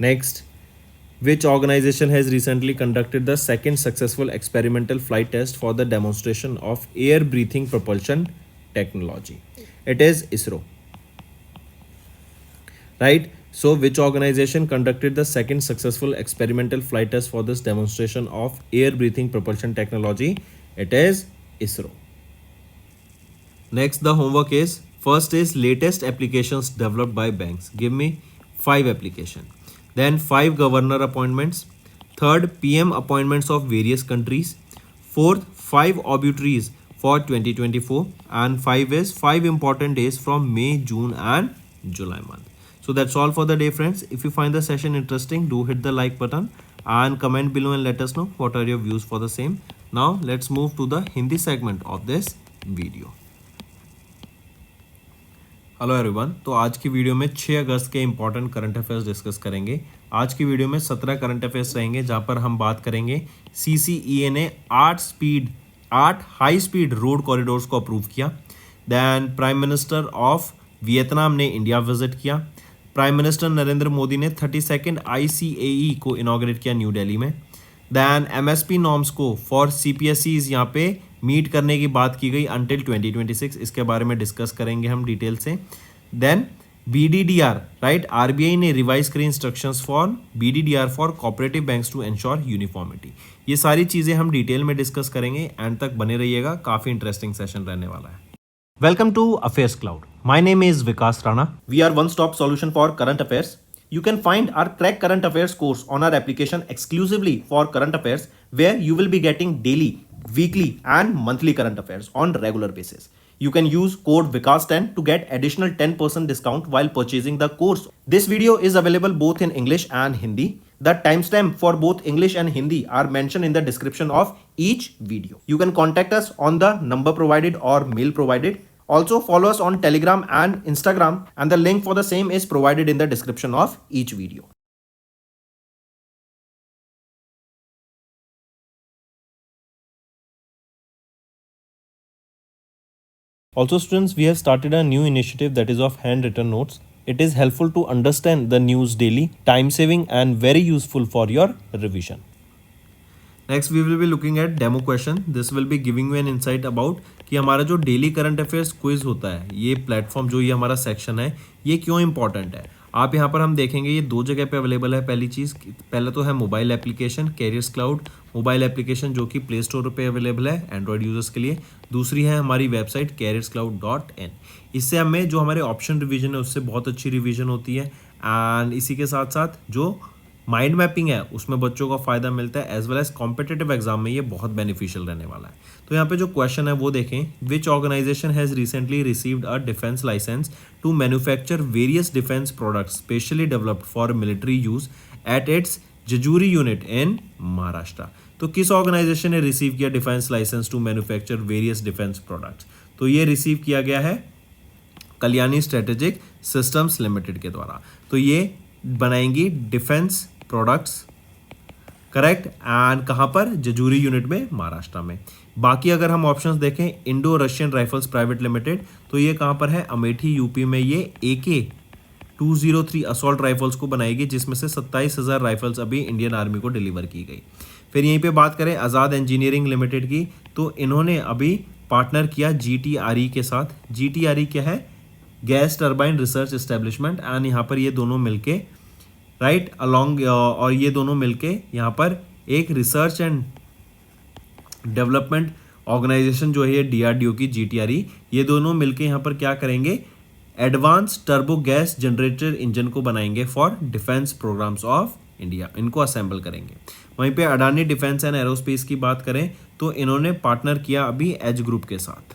Next, which organization has recently conducted the second successful experimental flight test for the demonstration of air breathing propulsion technology. It is ISRO. Right? So, which organization conducted the second successful experimental flight test for this demonstration of air breathing propulsion technology? It is ISRO. Next, the homework is first is latest applications developed by banks. Give me 5 applications. Then 5 governor appointments. Third, PM appointments of various countries. Fourth, 5 obituaries for 2024. And 5 is 5 important days from May, June and July month. So that's all for the day, friends. If you find the session interesting, do hit the like button and comment below and let us know what are your views for the same. Now let's move to the Hindi segment of this video. Hello everyone, तो आज की video में 6 अगस्त के important current affairs discuss करेंगे। आज की video में 17 current affairs रहेंगे, जहां पर हम बात करेंगे CCEA ने 8 हाई स्पीड रोड कॉरिडोर्स को अप्रूव किया। Then prime minister of Vietnam ने इंडिया विजिट किया। प्राइम मिनिस्टर नरेंद्र मोदी ने 32nd ICAE को इनॉग्रेट किया न्यू दिल्ली में। दैन MSP नॉर्म्स को फॉर CPSEs यहाँ पे मीट करने की बात की गई अंटिल 2026। इसके बारे में डिस्कस करेंगे हम डिटेल से। देन BDDR राइट, RBI ने रिवाइज करी instructions for BDDR for cooperative banks to ensure uniformity. ये सारी चीज़ें हम डिटेल में डिस्कस करेंगे, एंड तक बने रहिएगा, काफ़ी इंटरेस्टिंग सेशन रहने वाला है। Welcome to Affairs Cloud. My name is Vikas Rana. We are one-stop solution for current affairs. You can find our Crack Current Affairs course on our application exclusively for current affairs, where you will be getting daily, weekly and monthly current affairs on regular basis. You can use code VIKAS10 to get additional 10% discount while purchasing the course. This video is available both in English and Hindi. The timestamp for both English and Hindi are mentioned in the description of each video. You can contact us on the number provided or mail provided. Also follow us on Telegram and Instagram, and the link for the same is provided in the description of each video. Also students, we have started a new initiative that is of handwritten notes. It is helpful to understand the news daily, time saving and very useful for your revision. Next we will be looking at demo question. This will be giving you an insight about कि हमारा जो daily current affairs quiz होता है, ये platform जो ये हमारा section है, ये क्यों इंपॉर्टेंट है। आप यहाँ पर हम देखेंगे ये 2 जगह पे अवेलेबल है। पहली चीज़, पहले तो है mobile application carriers cloud mobile application, जो कि प्ले स्टोर पे अवेलेबल है एंड्रॉयड यूजर्स के लिए। दूसरी है हमारी वेबसाइट careerscloud.in। इससे हमें जो हमारे ऑप्शन रिवीजन है उससे बहुत अच्छी रिवीजन होती है, एंड इसी के साथ साथ जो माइंड मैपिंग है उसमें बच्चों को फ़ायदा मिलता है, as well as competitive exam में ये बहुत बेनिफिशियल रहने वाला है। तो यहाँ पे जो क्वेश्चन है वो देखें, which organization has recently received a defence licence to manufacture various defence products specially developed for military use at its Jejuri unit in Maharashtra. तो किस ऑर्गेनाइजेशन ने रिसीव किया defence licence to manufacture various defence products? तो ये receive किया गया है Kalyani strategic systems limited के द्वारा। तो ये बनाएंगी डिफेंस प्रोडक्ट्स, करेक्ट, एंड कहाँ पर? जजूरी यूनिट में, महाराष्ट्र में। बाकी अगर हम ऑप्शंस देखें, Indo Russian rifles private limited, तो ये कहाँ पर है? अमेठी यूपी में। ये AK-203 असॉल्ट राइफल्स को बनाएगी, जिसमें से 27,000 राइफल्स अभी इंडियन आर्मी को डिलीवर की गई। फिर यहीं पे बात करें आज़ाद इंजीनियरिंग लिमिटेड की, तो इन्होंने अभी पार्टनर किया GTRE के साथ। GTRE क्या है? Gas turbine research establishment, and यहाँ पर ये दोनों मिलके राइट अलॉन्ग और ये दोनों मिलके यहाँ पर एक रिसर्च एंड डेवलपमेंट ऑर्गेनाइजेशन जो है DRDO की GTRE, ये दोनों मिलके यहाँ पर क्या करेंगे? Advance turbo gas generator engine को बनाएंगे for defence programs of India, इनको असेंबल करेंगे। वहीं पे अडानी डिफेंस एंड एरोस्पेस की बात करें तो इन्होंने पार्टनर किया अभी एज ग्रुप के साथ।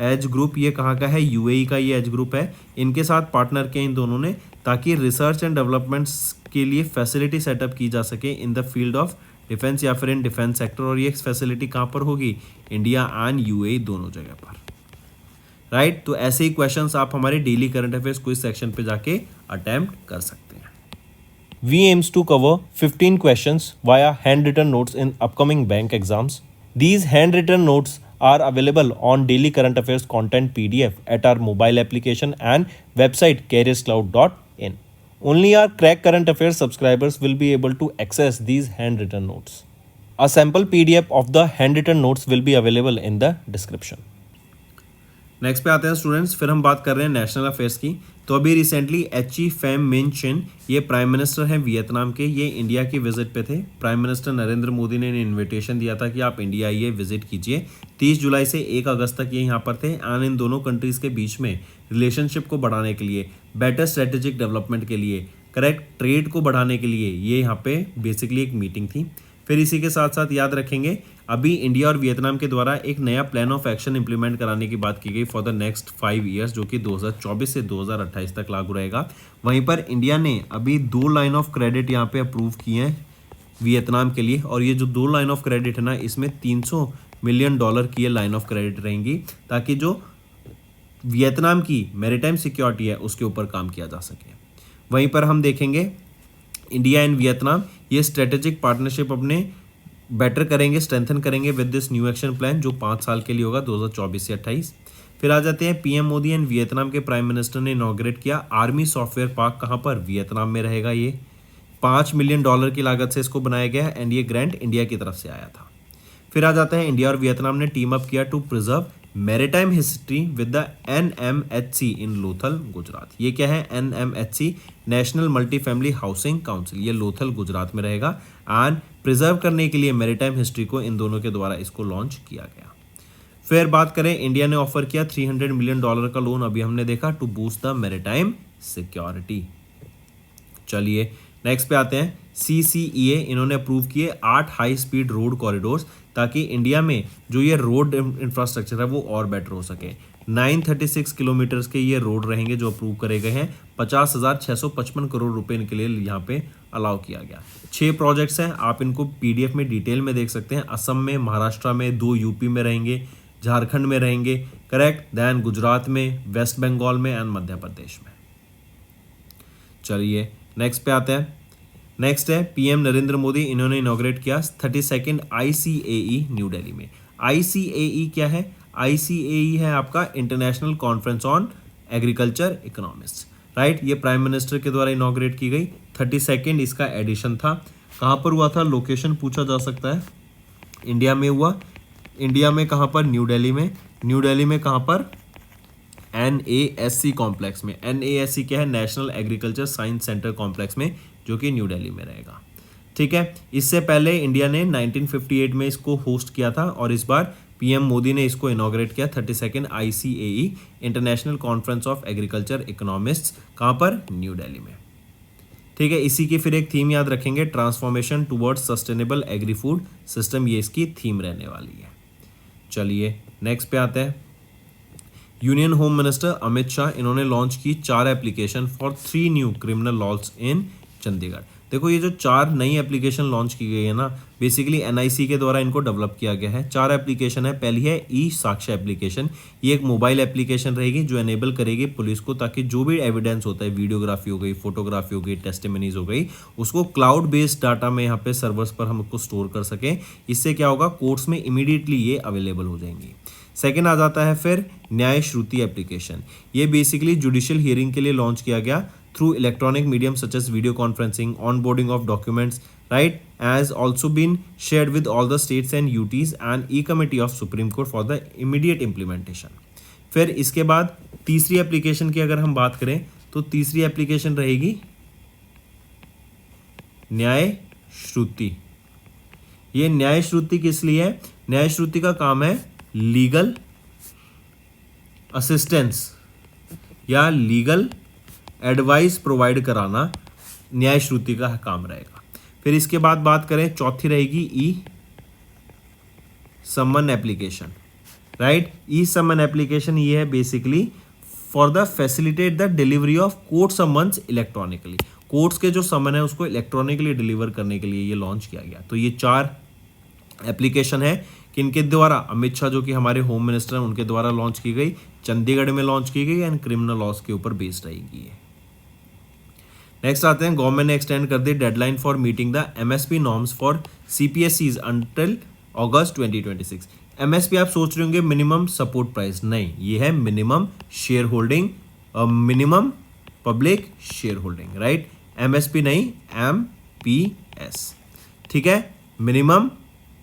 एज ग्रुप ये कहाँ का है? UAE का ये एज ग्रुप है। इनके साथ पार्टनर किया इन दोनों ने, ताकि रिसर्च एंड डेवलपमेंट्स के लिए फैसिलिटी सेटअप की जा सके इन द फील्ड ऑफ डिफेंस या फिर इन डिफेंस सेक्टर। और ये फैसिलिटी कहाँ पर होगी? इंडिया एंड UAE दोनों जगह पर, राइट। तो ऐसे ही क्वेश्चंस आप हमारे daily current affairs quiz section पे जाके अटेम्प्ट कर सकते हैं। We aims to cover 15 questions via handwritten notes in upcoming bank exams. These handwritten notes are available on daily current affairs content PDF at our mobile application and website careerscloud.in. Only our Crack Current Affairs subscribers will be able to access these handwritten notes. A sample PDF of the handwritten notes will be available in the description. Next पे आते हैं students, फिर हम बात कर रहे हैं national affairs की। तो अभी रिसेंटली एची फेम मिन चिन, ये प्राइम मिनिस्टर हैं वियतनाम के, ये इंडिया की विजिट पे थे। प्राइम मिनिस्टर नरेंद्र मोदी ने इन्विटेशन दिया था कि आप इंडिया आइए, विजिट कीजिए। 30 जुलाई से 1 अगस्त तक ये यहाँ पर थे। एंड इन दोनों कंट्रीज़ के बीच में रिलेशनशिप को बढ़ाने के लिए, बेटर स्ट्रेटेजिक डेवलपमेंट के लिए, करेक्ट ट्रेड को बढ़ाने के लिए ये यहाँ पे बेसिकली एक मीटिंग थी। फिर इसी के साथ साथ याद रखेंगे, अभी इंडिया और वियतनाम के द्वारा एक नया प्लान ऑफ एक्शन इंप्लीमेंट कराने की बात की गई फॉर द नेक्स्ट 5 ईयर्स, जो कि 2024 से 2028 तक लागू रहेगा। वहीं पर इंडिया ने अभी 2 लाइन ऑफ क्रेडिट यहाँ पे अप्रूव किए हैं वियतनाम के लिए, और ये जो 2 लाइन ऑफ क्रेडिट है ना, इसमें $300 मिलियन की ये लाइन ऑफ क्रेडिट रहेंगी, ताकि जो वियतनाम की मैरीटाइम सिक्योरिटी है उसके ऊपर काम किया जा सके। वहीं पर हम देखेंगे इंडिया एंड वियतनाम ये स्ट्रेटेजिक पार्टनरशिप अपने बेटर करेंगे, स्ट्रेंथन करेंगे with this new action plan, जो 5 साल के लिए होगा 2024 से 28। फिर आ जाते हैं पीएम मोदी एंड वियतनाम के प्राइम मिनिस्टर ने इनॉग्रेट किया आर्मी सॉफ्टवेयर पार्क। कहाँ पर? वियतनाम में रहेगा। ये $5 मिलियन की लागत से इसको बनाया गया है एंड ये ग्रांट इंडिया की तरफ से आया था। फिर आ जाता है इंडिया और वियतनाम ने टीम अप किया to preserve maritime history with the NMHC in Lothal Gujarat. ये क्या है? NMHC national multi family housing council, ये लोथल गुजरात में रहेगा। एंड प्रिजर्व करने के लिए मैरीटाइम हिस्ट्री को इन दोनों के द्वारा इसको लॉन्च किया गया। फिर बात करें, इंडिया ने ऑफर किया $300 मिलियन का लोन, अभी हमने देखा, to boost the maritime security. चलिए नेक्स्ट पे आते हैं, CCEA इन्होंने अप्रूव किए 8 हाई स्पीड रोड कॉरिडोर्स, ताकि इंडिया में जो ये रोड इंफ्रास्ट्रक्चर है वो और बेटर हो सके। 936 किलोमीटर्स के ये रोड रहेंगे जो अप्रूव करे गए हैं। 50,655 करोड़ रुपए इनके लिए यहाँ पे अलाउ किया गया। 6 प्रोजेक्ट्स हैं, आप इनको PDF में डिटेल में देख सकते हैं। असम में, महाराष्ट्र में, 2 यूपी में रहेंगे, झारखंड में रहेंगे, करेक्ट, देन गुजरात में, वेस्ट बंगाल में एंड मध्य प्रदेश में। चलिए नेक्स्ट पे आते हैं। नेक्स्ट है पीएम नरेंद्र मोदी, इन्होंने इनॉग्रेट किया 32nd ICAE न्यू दिल्ली में। ICAE क्या है? ICAE है आपका international conference on agriculture economics, right. ये प्राइम मिनिस्टर के द्वारा इनॉग्रेट की गई। 32nd इसका एडिशन था। कहाँ पर हुआ था? लोकेशन पूछा जा सकता है। इंडिया में हुआ। इंडिया में कहाँ पर? न्यू दिल्ली में। न्यू दिल्ली में कहाँ पर? NASC कॉम्प्लेक्स में। NASC क्या है? National agriculture science centre complex में, जो कि न्यू दिल्ली में रहेगा। ठीक है, इससे पहले इंडिया ने 1958 में इसको होस्ट किया था और इस बार पीएम मोदी ने इसको इनॉग्रेट किया 32nd ICAE international conference of agriculture economists. कहाँ पर? न्यू दिल्ली में। ठीक है, इसी की फिर एक थीम याद रखेंगे, transformation towards sustainable agri food system, ये इसकी थीम रहने वाली है। चलिए नेक्स्ट पे आते हैं। Union home minister Amit Shah, इन्होंने लॉन्च की 4 application for 3 new criminal laws in Chandigarh. देखो ये जो 4 नई एप्लीकेशन लॉन्च की गई है ना, बेसिकली NIC के द्वारा इनको डेवलप किया गया है। 4 एप्लीकेशन है। पहली है ई-साक्ष्य एप्लीकेशन, ये एक मोबाइल एप्लीकेशन रहेगी जो एनेबल करेगी पुलिस को, ताकि जो भी एविडेंस होता है, वीडियोग्राफी हो गई, फोटोग्राफी हो गई, टेस्टिमनीज हो गई, उसको क्लाउड बेस्ड डाटा में यहाँ पे सर्वर्स पर हम उसको स्टोर कर सकें। इससे क्या होगा? कोर्ट्स में इमीडिएटली ये अवेलेबल हो जाएंगी। सेकेंड आ जाता है फिर न्याय श्रुति एप्लीकेशन, ये बेसिकली जुडिशियल हियरिंग के लिए लॉन्च किया गया through electronic medium such as video conferencing, onboarding of documents, right, has also been shared with all the states and UTs and e committee of Supreme Court for the immediate implementation. फिर इसके बाद तीसरी application की अगर हम बात करें तो तीसरी एप्लीकेशन रहेगी न्याय श्रुति। ये न्याय श्रुति किस लिए है? न्याय श्रुति का काम है लीगल असिस्टेंस या लीगल एडवाइस प्रोवाइड कराना, न्याय श्रुति का काम रहेगा। फिर इसके बाद बात करें, चौथी रहेगी ई समन एप्लीकेशन, राइट। ई समन एप्लीकेशन ये है basically for the facilitate the delivery of court summons electronically, courts के जो समन है उसको इलेक्ट्रॉनिकली डिलीवर करने के लिए ये लॉन्च किया गया। तो ये 4 एप्लीकेशन है किनके द्वारा? अमित शाह जो कि हमारे होम मिनिस्टर हैं उनके द्वारा लॉन्च की गई, चंडीगढ़ में लॉन्च की गई एंड क्रिमिनल लॉज के ऊपर बेस्ड रहेगी। नेक्स्ट आते हैं, गवर्नमेंट ने एक्सटेंड कर दी deadline for meeting the MSP norms for CPSEs until August 2026। MSP आप सोच रहे होंगे मिनिमम सपोर्ट प्राइस, नहीं, ये है minimum share holding, minimum public share holding, right. MSP नहीं, MPS, ठीक है, minimum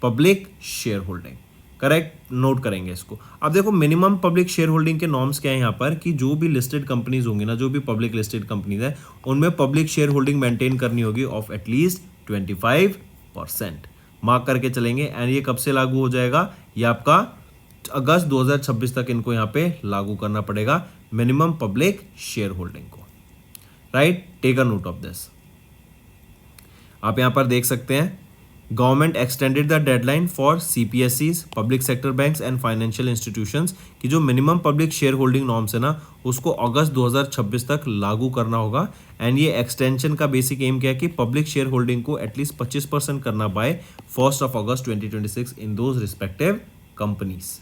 public share holding. Correct, note करेंगे इसको। अब देखो मिनिमम पब्लिक शेयर होल्डिंग के नॉर्म्स क्या है यहाँ पर कि जो भी लिस्टेड कंपनीज होंगी ना, जो भी पब्लिक लिस्टेड कंपनीज है उनमें पब्लिक शेयर होल्डिंग मेंटेन करनी होगी ऑफ एटलीस्ट 25%। मार्क करके चलेंगे। एंड ये कब से लागू हो जाएगा, ये आपका अगस्त 2026 तक इनको यहाँ पे लागू करना पड़ेगा मिनिमम पब्लिक शेयर होल्डिंग को। Right, take a note of this. आप यहां पर देख सकते हैं government extended the deadline for CPSEs, public sector banks and financial institutions की जो minimum public share holding norms है ना, उसको अगस्त 2026 तक लागू करना होगा। एंड ये एक्सटेंशन का बेसिक एम क्या है कि पब्लिक शेयर होल्डिंग को एटलीस्ट 25% करना by 1 August 2026 in those respective companies.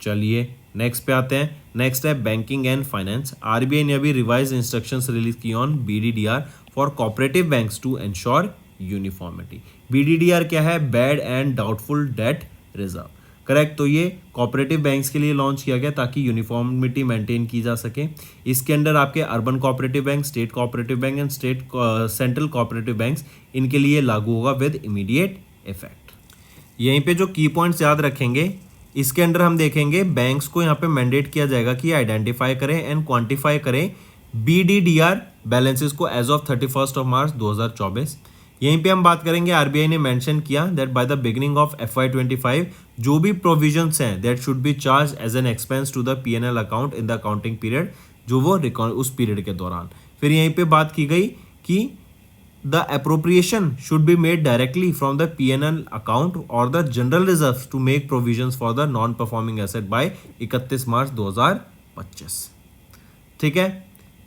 चलिए नेक्स्ट पे आते हैं। नेक्स्ट है बैंकिंग एंड फाइनेंस। आरबीआई ने अभी रिवाइज इंस्ट्रक्शंस रिलीज की on BDDR for cooperative banks to ensure uniformity. BDDR क्या है, bad and doubtful debt reserve. Correct, तो ये कोऑपरेटिव बैंक्स के लिए लॉन्च किया गया ताकि यूनिफॉर्मिटी मेंटेन की जा सके। इसके अंडर आपके urban cooperative bank, state cooperative bank and central cooperative banks, इनके लिए लागू होगा विद इमीडिएट इफेक्ट। यहीं पे जो की पॉइंट्स याद रखेंगे, इसके अंडर हम देखेंगे बैंक्स को यहाँ पे मैंडेट किया जाएगा कि आइडेंटिफाई करें एंड क्वांटिफाई करें बीडीडीआर बैलेंसेस को एज ऑफ 31 मार्च 2024। यहीं पे हम बात करेंगे, आरबीआई ने मेंशन किया that by the beginning of FY25 जो भी प्रोविजंस हैं that should be charge as an expense to the PNL account in the accounting period, जो वो उस पीरियड के दौरान। फिर यहीं पे बात की गई कि the appropriation should be made directly from the P&L account or the general reserves to make provisions for the non-performing asset by 31 मार्च 2025। ठीक है,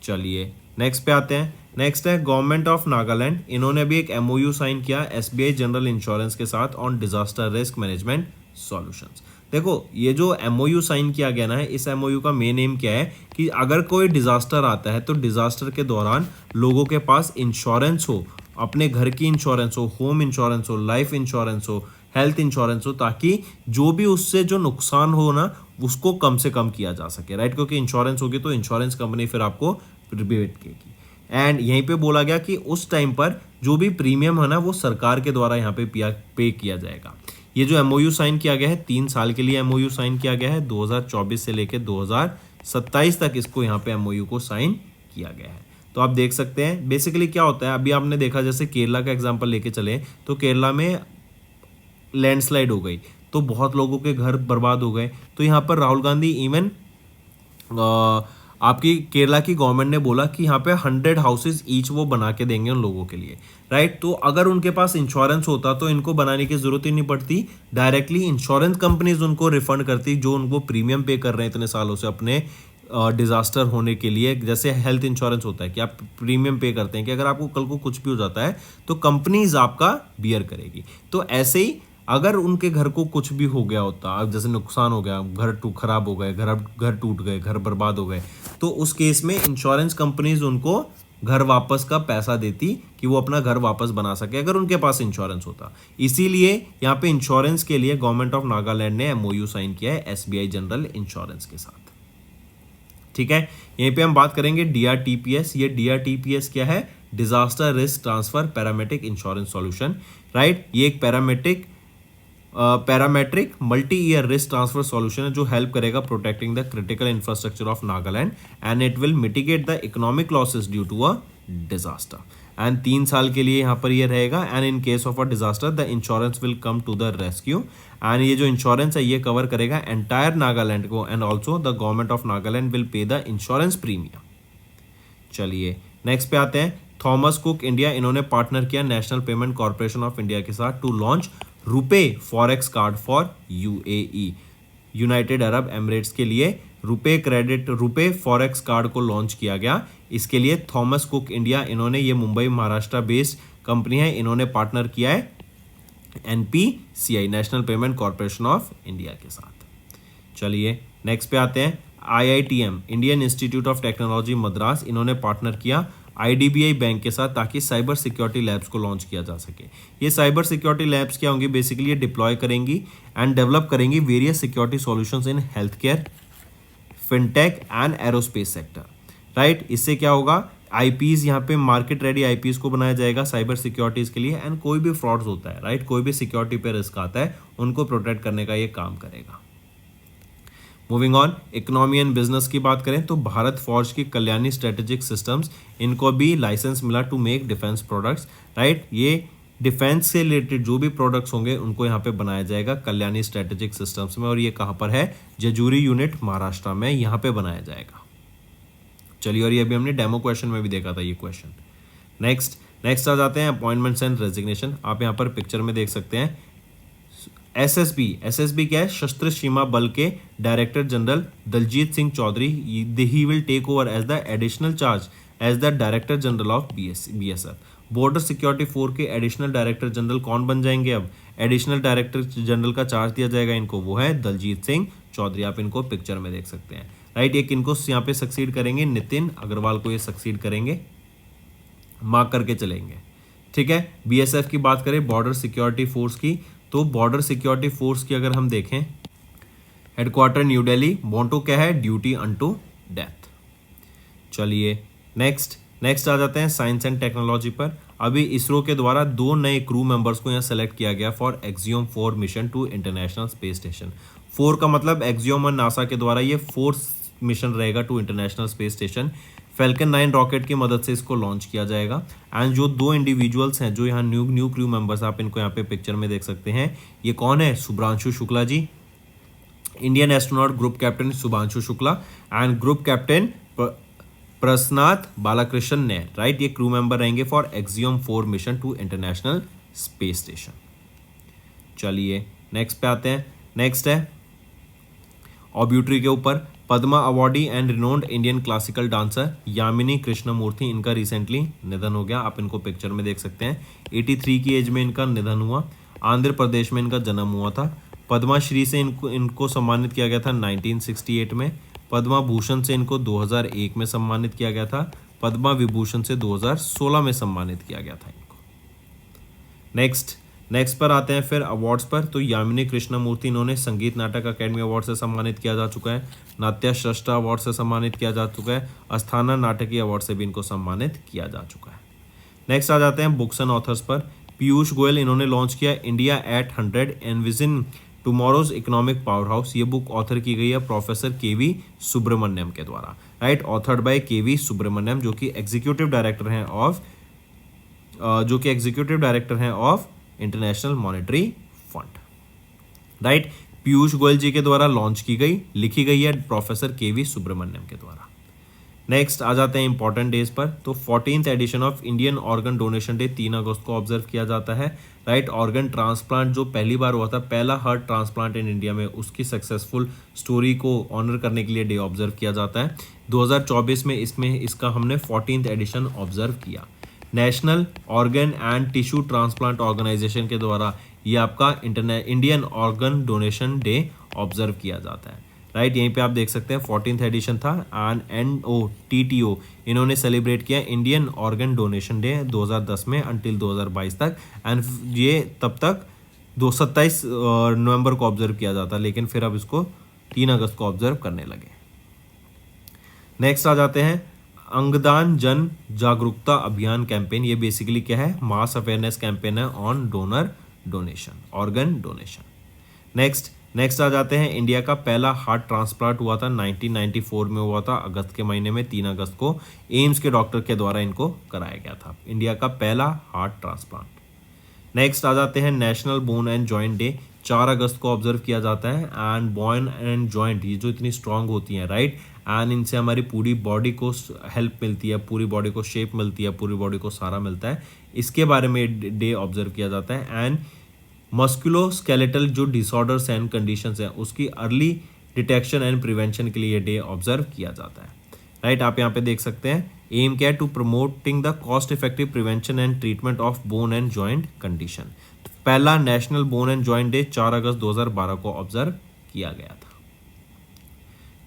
चलिए नेक्स्ट पे आते हैं। नेक्स्ट है गवर्नमेंट ऑफ नागालैंड। इन्होंने भी एक MOU साइन किया SBI जनरल इंश्योरेंस के साथ on disaster risk management solutions. देखो ये जो MOU साइन किया गया ना है, इस MOU का मेन एम क्या है कि अगर कोई डिजास्टर आता है तो डिजास्टर के दौरान लोगों के पास इंश्योरेंस हो, अपने घर की इंश्योरेंस हो, होम इंश्योरेंस हो, लाइफ इंश्योरेंस हो, हेल्थ इंश्योरेंस हो, ताकि जो भी उससे जो नुकसान हो ना उसको कम से कम किया जा सके। राइट, क्योंकि इंश्योरेंस होगी तो इंश्योरेंस कंपनी फिर आपको रिबेट करेगी। एंड यहीं पे बोला गया कि उस टाइम पर जो भी प्रीमियम है ना वो सरकार के द्वारा यहाँ पे पे किया जाएगा। ये जो MOU साइन किया गया है 3 साल के लिए MOU साइन किया गया है, 2024 से लेकर 2027 तक इसको यहाँ पे MOU को साइन किया गया है। तो आप देख सकते हैं बेसिकली क्या होता है। अभी आपने देखा जैसे केरला का एग्जांपल लेके चले तो केरला में लैंडस्लाइड हो गई तो बहुत लोगों के घर बर्बाद हो गए। तो यहाँ पर राहुल गांधी इवन आपकी केरला की गवर्नमेंट ने बोला कि यहाँ पे 100 हाउसेज ईच वो बना के देंगे उन लोगों के लिए। राइट, तो अगर उनके पास इंश्योरेंस होता तो इनको बनाने की जरूरत ही नहीं पड़ती, डायरेक्टली इंश्योरेंस कंपनीज उनको रिफंड करती जो उनको प्रीमियम पे कर रहे हैं इतने सालों से अपने डिजास्टर होने के लिए। जैसे हेल्थ इंश्योरेंस होता है कि आप प्रीमियम पे करते हैं कि अगर आपको कल को कुछ भी हो जाता है तो कंपनीज आपका बियर करेगी। तो ऐसे ही अगर उनके घर को कुछ भी हो गया होता, जैसे नुकसान हो गया, घर खराब हो गए, घर टूट गए, घर बर्बाद हो गए, तो उस केस में इंश्योरेंस कंपनीज उनको घर वापस का पैसा देती कि वो अपना घर वापस बना सके अगर उनके पास इंश्योरेंस होता। इसीलिए यहाँ पे इंश्योरेंस के लिए गवर्नमेंट ऑफ नागालैंड ने MOU साइन किया है SBI जनरल इंश्योरेंस के साथ। ठीक है, यहीं पे हम बात करेंगे DRTPS। ये DRTPS क्या है, disaster risk transfer parametric insurance solution. Right, ये एक parametric multi year risk transfer solution है जो हेल्प करेगा protecting the critical infrastructure of Nagaland and it will mitigate the economic losses due to a disaster. And 3 साल के लिए यहाँ पर ये रहेगा। And in case of a disaster the insurance will come to the rescue. And ये जो insurance है ये कवर करेगा एंटायर नागालैंड को and also the government of Nagaland will pay the insurance premium. चलिए नेक्स्ट पे आते हैं। थॉमस कुक इंडिया, इन्होंने पार्टनर किया National Payment Corporation of India के साथ to launch RuPay forex card for UAE, United Arab Emirates के लिए रुपे फॉरेक्स कार्ड को लॉन्च किया गया। इसके लिए थॉमस कुक इंडिया, इन्होंने ये मुंबई महाराष्ट्र बेस्ड कंपनी है, इन्होंने पार्टनर किया है NPCI national Payment Corporation of India के साथ। चलिए नेक्स्ट पे आते हैं। IITM Indian institute of technology Madras, इन्होंने पार्टनर किया IDBI बैंक के साथ ताकि साइबर सिक्योरिटी लैब्स को लॉन्च किया जा सके। ये साइबर सिक्योरिटी लैब्स क्या होंगी, बेसिकली ये डिप्लॉय करेंगी एंड डेवलप करेंगी various security solutions in health care, fintech and aerospace sector. Right, इससे क्या होगा, आईपीज यहाँ पे मार्केट रेडी आईपीज को बनाया जाएगा साइबर सिक्योरिटीज के लिए, एंड कोई भी फ्रॉड्स होता है राइट, कोई भी सिक्योरिटी पे रिस्क आता है उनको प्रोटेक्ट करने का ये काम करेगा। Moving on, economy and business की बात करें तो भारत फौज की कल्याणी स्ट्रेटेजिक सिस्टम्स, इनको भी लाइसेंस मिला to make defence products right. ये डिफेंस से रिलेटेड जो भी प्रोडक्ट्स होंगे उनको यहाँ पे बनाया जाएगा कल्याणी स्ट्रेटेजिक सिस्टम्स में, और ये कहाँ पर है, जजूरी यूनिट महाराष्ट्र में, यहाँ पे बनाया जाएगा। चलिए, और ये अभी हमने डेमो क्वेश्चन में भी देखा था ये क्वेश्चन। नेक्स्ट आ जाते हैं अपॉइंटमेंट्स एंड रेजिग्नेशन। आप यहाँ पर पिक्चर में देख सकते हैं एसएसबी क्या है, सशस्त्र सीमा बल के director general Daljeet Singh Chaudhary, he will take over as the additional charge as the director general of BSF. Border security force के एडिशनल डायरेक्टर जनरल कौन बन जाएंगे, अब एडिशनल डायरेक्टर जनरल का चार्ज दिया जाएगा इनको, वो है दलजीत सिंह चौधरी। आप इनको पिक्चर में देख सकते हैं राइट। एक इनको यहाँ पे सक्सीड करेंगे, नितिन अग्रवाल को ये सक्सीड करेंगे, मार्क करके चलेंगे, ठीक है। बीएसएफ की बात करें, बॉर्डर सिक्योरिटी फोर्स की, तो बॉर्डर सिक्योरिटी फोर्स की अगर हम देखें, हेडक्वार्टर न्यू दिल्ली, मोटो क्या है, ड्यूटी अनटू डेथ। चलिए नेक्स्ट आ जाते हैं साइंस एंड टेक्नोलॉजी पर। अभी इसरो के द्वारा 2 नए क्रू मेंबर्स को यहाँ सेलेक्ट किया गया for Axiom 4 mission to international space station. 4 का मतलब एक्सियोम और नासा के द्वारा ये 4 मिशन रहेगा to international space station. Falcon 9 rocket की मदद से इसको लॉन्च किया जाएगा। एंड जो 2 इंडिविजुअल्स हैं जो यहाँ न्यू क्रू मेंबर्स, आप इनको यहाँ पे पिक्चर में देख सकते हैं, ये कौन है, Shubhranshu Shukla ji, Indian astronaut group captain Shubhanshu Shukla and group captain Prasanth Balakrishnan ने राइट, ये क्रू मेंबर रहेंगे for Axiom 4 mission to international space station. चलिए नेक्स्ट पे आते हैं। नेक्स्ट है ऑब्यूटरी के ऊपर, Padma awardee and renowned Indian classical dancer Yamini Krishnamurthy, इनका रिसेंटली निधन हो गया। आप इनको पिक्चर में देख सकते हैं, 83 की एज में इनका निधन हुआ। आंध्र प्रदेश में इनका जन्म हुआ था। पद्मा श्री से इनको सम्मानित किया गया था 1968 में। पद्मा भूषण से इनको 2001 में सम्मानित किया गया था। पद्मा विभूषण से 2016 में सम्मानित किया गया था इनको। नेक्स्ट पर आते हैं फिर अवार्ड्स पर, तो यामिनी कृष्णमूर्ति, इन्होंने संगीत नाटक अकेडमी अवार्ड से सम्मानित किया जा चुका है, नाट्य श्रेष्ठा अवार्ड से सम्मानित किया जा चुका है, अस्थाना नाटकीय अवार्ड से भी इनको सम्मानित किया जा चुका है। नेक्स्ट आ जाते हैं बुक्स एंड ऑथर्स पर। पीयूष गोयल, इन्होंने लॉन्च किया India at 100 envision tomorrow's economic powerhouse. ये बुक ऑथर की गई है प्रोफेसर केवी सुब्रमण्यम के द्वारा right, authored by KV Subramanian, जो कि एग्जीक्यूटिव डायरेक्टर हैं of international monetary fund right. Piyush Goyal ji के द्वारा लॉन्च की गई, लिखी गई है प्रोफेसर केवी सुब्रमण्यम के द्वारा। नेक्स्ट आ जाते हैं इंपॉर्टेंट डेज पर, तो 14th edition of Indian organ donation day 3 अगस्त को ऑब्जर्व किया जाता है राइट। ऑर्गन ट्रांसप्लांट जो पहली बार हुआ था, पहला हार्ट ट्रांसप्लांट इन इंडिया में, उसकी सक्सेसफुल स्टोरी को ऑनर करने के लिए डे ऑब्जर्व किया जाता है। 2024 में इसका हमने 14th एडिशन ऑब्जर्व किया। National organ and tissue transplant organisation के द्वारा ये आपका Indian organ donation day observe किया जाता है राइट। यहीं पे आप देख सकते हैं 14th एडिशन था। एंड NOTTO इन्होंने सेलिब्रेट किया इंडियन ऑर्गन डोनेशन डे 2010 में अंटिल 2022 तक, एंड ये तब तक 27 नवंबर को ऑब्जर्व किया जाता, लेकिन फिर अब इसको 3 अगस्त को ऑब्जर्व करने लगे। नेक्स्ट आ जाते हैं अंगदान जन जागरूकता अभियान कैंपेन। ये बेसिकली क्या है, मास अवेयरनेस कैंपेन है ऑन ऑर्गन डोनेशन। नेक्स्ट आ जाते हैं इंडिया का पहला हार्ट ट्रांसप्लांट हुआ था 1994 में, हुआ था अगस्त के महीने में, 3 अगस्त को एम्स के डॉक्टर के द्वारा इनको कराया गया था, इंडिया का पहला हार्ट ट्रांसप्लांट। नेक्स्ट आ जाते हैं national bone and joint day, 4 अगस्त को ऑब्जर्व किया जाता है। एंड बोन एंड जॉइंट ये जो इतनी स्ट्रांग होती हैं राइट, एंड इनसे हमारी पूरी बॉडी को हेल्प मिलती है, पूरी बॉडी को शेप मिलती है, पूरी बॉडी को सहारा मिलता है, इसके बारे में डे ऑब्जर्व किया जाता है। एंड मस्कुलोस्केलेटल जो डिसऑर्डर्स एंड कंडीशंस हैं उसकी अर्ली डिटेक्शन एंड प्रिवेंशन के लिए डे ऑब्जर्व किया जाता है राइट। आप यहाँ पे देख सकते हैं एम क्या है, to promoting the cost effective prevention and treatment of bone and joint condition. पहला national bone and joint day 4 August 2012 को ऑब्जर्व किया गया था।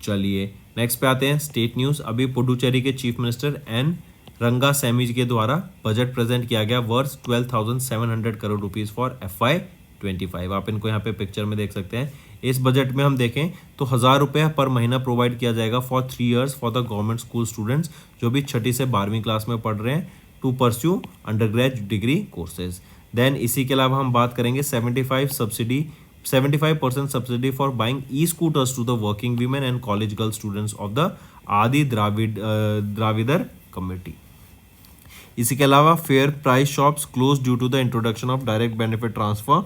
चलिए नेक्स्ट पे आते हैं स्टेट न्यूज। अभी पुडुचेरी के चीफ मिनिस्टर एन रंगास्वामी के द्वारा बजट प्रेजेंट किया गया worth 12,700 crore rupees for FY FY25। आप इनको यहाँ पे पिक्चर में देख सकते हैं। इस बजट में हम देखें तो 1000 रुपये पर महीना प्रोवाइड किया जाएगा for 3 years for the government school students जो भी 6ठी से 12वीं क्लास में पढ़ रहे हैं to pursue undergraduate degree courses. Then इसी के अलावा हम बात करेंगे 75% subsidy for buying e scooters to the working women and college girl students of the Adi Dravidar community. इसी के अलावा fair price shops close due to the introduction of direct benefit transfer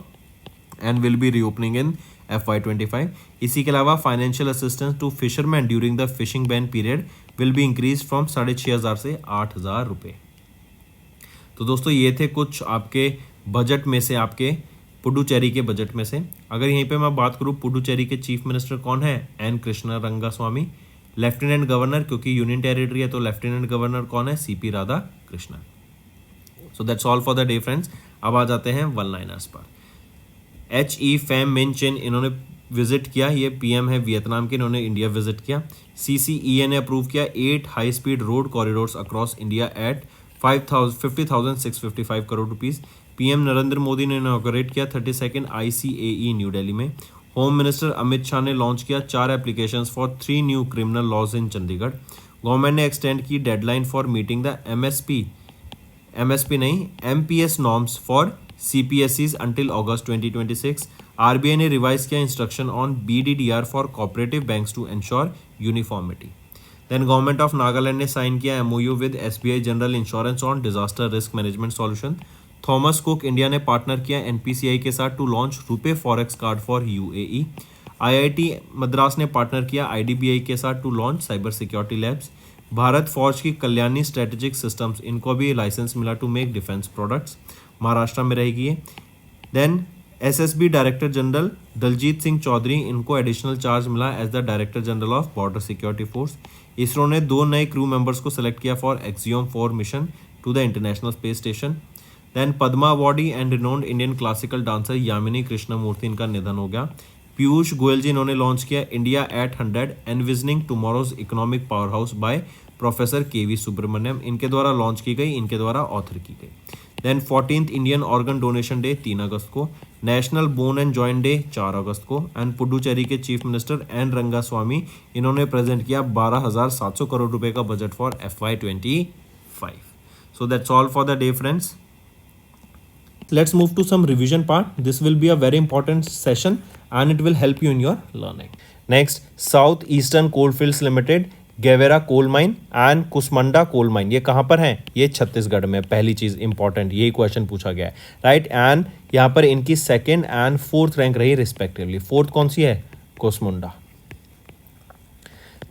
and will be reopening in FY25। इसी के अलावा financial assistance to fisherman during the fishing ban period will be increase from 6,500 से 8,000 रुपये। तो दोस्तों ये थे कुछ आपके बजट में से, आपके पुडुचेरी के बजट में से। अगर यहीं पे मैं बात करूँ पुडुचेरी के चीफ मिनिस्टर कौन है, N Krishna Rangaswamy. Lieutenant governor, क्योंकि यूनियन टेरिटरी है तो लेफ्टिनेंट गवर्नर कौन है, CP Radha Krishnan. So that's all for the day friends. अब आ जाते हैं वन लाइनर्स पर। HE फैम मिन चिन इन्होंने विजिट किया, ये PM है वियतनाम के, इन्होंने इंडिया विजिट किया। CCEA ने अप्रूव किया 8 high speed road corridors across India at 50,655 crore rupees. PM Narendra Modi ने इनॉग्रेट किया 32nd ICAE न्यू दिल्ली में। होम मिनिस्टर अमित शाह ने लॉन्च किया 4 applications for 3 new criminal laws in Chandigarh. Government ने एक्सटेंड की deadline for meeting the MPS norms for CPSEs until August 2026। RBI ने revise किया instruction on BDDR for cooperative banks to ensure uniformity. Then government of Nagaland ने sign किया MOU with SBI general insurance on disaster risk management solution. Thomas Cook India ने partner किया NPCI के साथ to launch RuPay forex card for UAE। IIT Madras ने partner किया IDBI के साथ to launch cyber security labs. Bharat Forge की कल्याणी स्ट्रेटेजिक सिस्टम्स, इनको भी लाइसेंस मिला to make defence products, Maharashtra में रहेगी ये। Then SSB director general Daljeet Singh Chaudhary, इनको एडिशनल चार्ज मिला as the director general of border security force. ISRO ने 2 नए क्रू मेंबर्स को सेलेक्ट किया for Axiom 4 mission to the international space station. Then Padma awardee and renowned Indian classical dancer Yamini Krishnamurthy, इनका निधन हो गया। पीयूष गोयल जी इन्होंने लॉन्च किया India at 100 envisioning tomorrow's economic powerhouse by professor KV Subramanian, इनके द्वारा लॉन्च की गई, इनके द्वारा ऑथर की गई। Then 14th Indian organ donation day 3 अगस्त को, national bone and joint day 4 अगस्त को। एंड पुडुचेरी के चीफ मिनिस्टर एन रंगास्वामी, इन्होंने प्रेजेंट किया 12,700 करोड़ रुपए का budget for FY25। So that's all for the day friends. Let's move to some revision part. This will be a very important session and it will help you in your learning. Next, South Eastern Coalfields Limited, Gevra coal mine and Kusmunda coal mine, ये कहाँ पर हैं, ये छत्तीसगढ़ में। पहली चीज़ important, यही question पूछा गया है, राइट। एंड यहाँ पर इनकी 2nd and 4th रैंक रही रिस्पेक्टिवली। 4th कौन सी है, कुसमुंडा,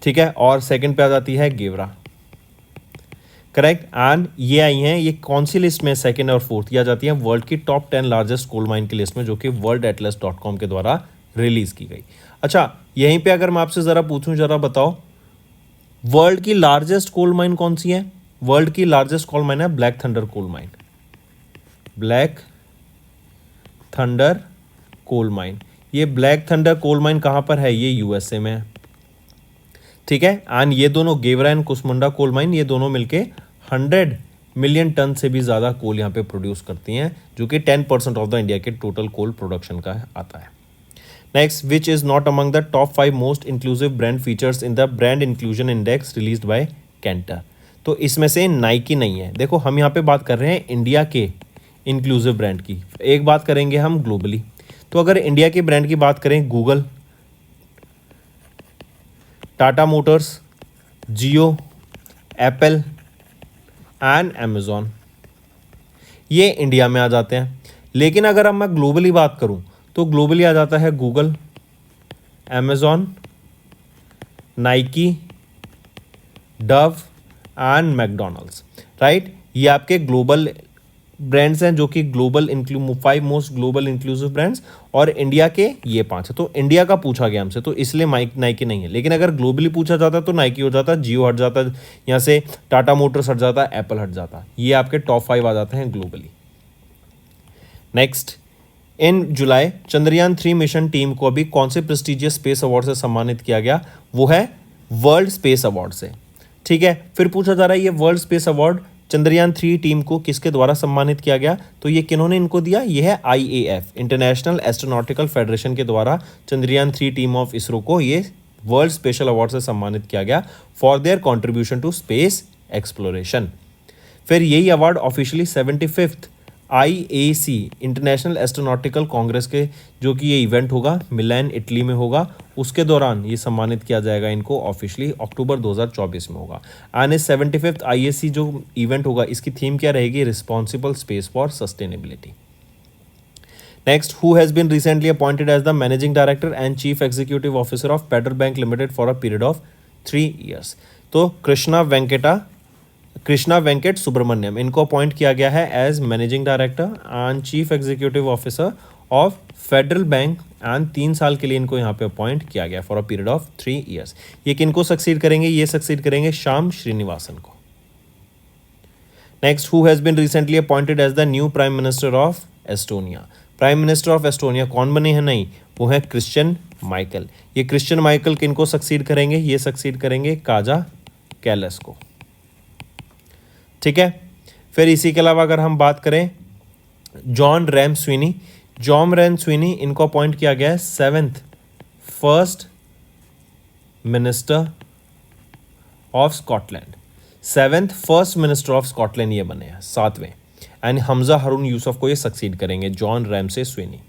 ठीक है, और 2nd पे आ जाती है गेवरा, करेक्ट। एंड ये आई हैं, ये कौन सी लिस्ट में, 2nd और 4th, ये आ जाती है वर्ल्ड की टॉप 10 लार्जेस्ट कोल माइन की लिस्ट में, जो कि worldatlas.com के द्वारा रिलीज की गई। अच्छा, यहीं पे अगर मैं आपसे ज़रा पूछूं, ज़रा बताओ वर्ल्ड की लार्जेस्ट कोल माइन कौन सी है। वर्ल्ड की लार्जेस्ट कोल माइन है black thunder coal mine, black thunder coal mine. ये ब्लैक थंडर कोल माइन कहाँ पर है, ये USA में है, ठीक है। एंड ये दोनों Gevra and Kusmunda coal mine, ये दोनों मिलके 100 मिलियन टन से भी ज़्यादा कोल यहाँ पे प्रोड्यूस करती हैं, जो कि 10% ऑफ द इंडिया के टोटल कोल प्रोडक्शन का आता है। Next, which is not among the top 5 most inclusive brand features in the brand inclusion index released by Kantar. तो इसमें से नाइकी नहीं है। देखो, हम यहाँ पे बात कर रहे हैं इंडिया के इंक्लूसिव ब्रांड की, एक बात करेंगे हम ग्लोबली। तो अगर इंडिया के ब्रांड की बात करें, Google, Tata Motors, Jio, Apple and Amazon, ये इंडिया में आ जाते हैं। लेकिन अगर अब मैं ग्लोबली बात करूं तो ग्लोबली आ जाता है Google, Amazon, Nike, Dove and McDonald's, right. ये आपके ग्लोबल ब्रांड्स हैं, जो कि global 5 most global inclusive brands, और इंडिया के ये 5 है। तो इंडिया का पूछा गया हमसे, तो इसलिए नाइकी नहीं है। लेकिन अगर ग्लोबली पूछा जाता तो नाइकी हो जाता, जियो हट जाता, यहाँ से टाटा मोटर्स हट जाता, एप्पल हट जाता। ये आपके टॉप 5 आ जाते हैं ग्लोबली। नेक्स्ट, इन जुलाई चंद्रयान 3 मिशन टीम को अभी कौन से प्रेस्टिजियस स्पेस अवार्ड से सम्मानित किया गया, वो है वर्ल्ड स्पेस अवार्ड से, ठीक है। फिर पूछा जा रहा है ये world space award Chandrayaan 3 team को किसके द्वारा सम्मानित किया गया? तो ये किन्होंने इनको दिया? ये है IAF, इंटरनेशनल एस्ट्रोनॉटिकल फेडरेशन के द्वारा चंद्रयान 3 टीम ऑफ इसरो को ये वर्ल्ड स्पेशल अवार्ड से सम्मानित किया गया for their contribution to space exploration. फिर यही award officially 75th IAC international astronautical congress के, जो कि ये इवेंट होगा मिलान इटली में होगा, उसके दौरान ये सम्मानित किया जाएगा इनको ऑफिशियली अक्टूबर 2024 में होगा। एंड इस 75th IAC जो इवेंट होगा इसकी थीम क्या रहेगी? Responsible space for sustainability. Next, who has been recently appointed as the Managing Director and Chief Executive Officer of Federal Bank Limited for a period of 3 years? तो कृष्णा वेंकट सुब्रमण्यम इनको appoint किया गया है as managing director and chief executive officer of Federal Bank and 3 साल के लिए इनको यहाँ पे अपॉइंट किया गया for a period of 3 years। ये किनको सक्सीड करेंगे? ये सक्सीड करेंगे श्याम श्रीनिवासन को। Next, who has been recently appointed as the new prime minister of Estonia? Prime minister of Estonia कौन बने हैं? नहीं, वो है क्रिश्चियन माइकल। ये क्रिश्चियन माइकल किनको सक्सीड करेंगे? ये सक्सीड करेंगे काजा कैलस को। ठीक है। फिर इसी के अलावा अगर हम बात करें जॉन रैम स्विनी इनको अपॉइंट किया गया है 7th first minister of Scotland. 7th first minister of Scotland ये बने हैं 7वें। एंड हमजा हारून यूसुफ को ये सक्सीड करेंगे John Ramsay Swinney.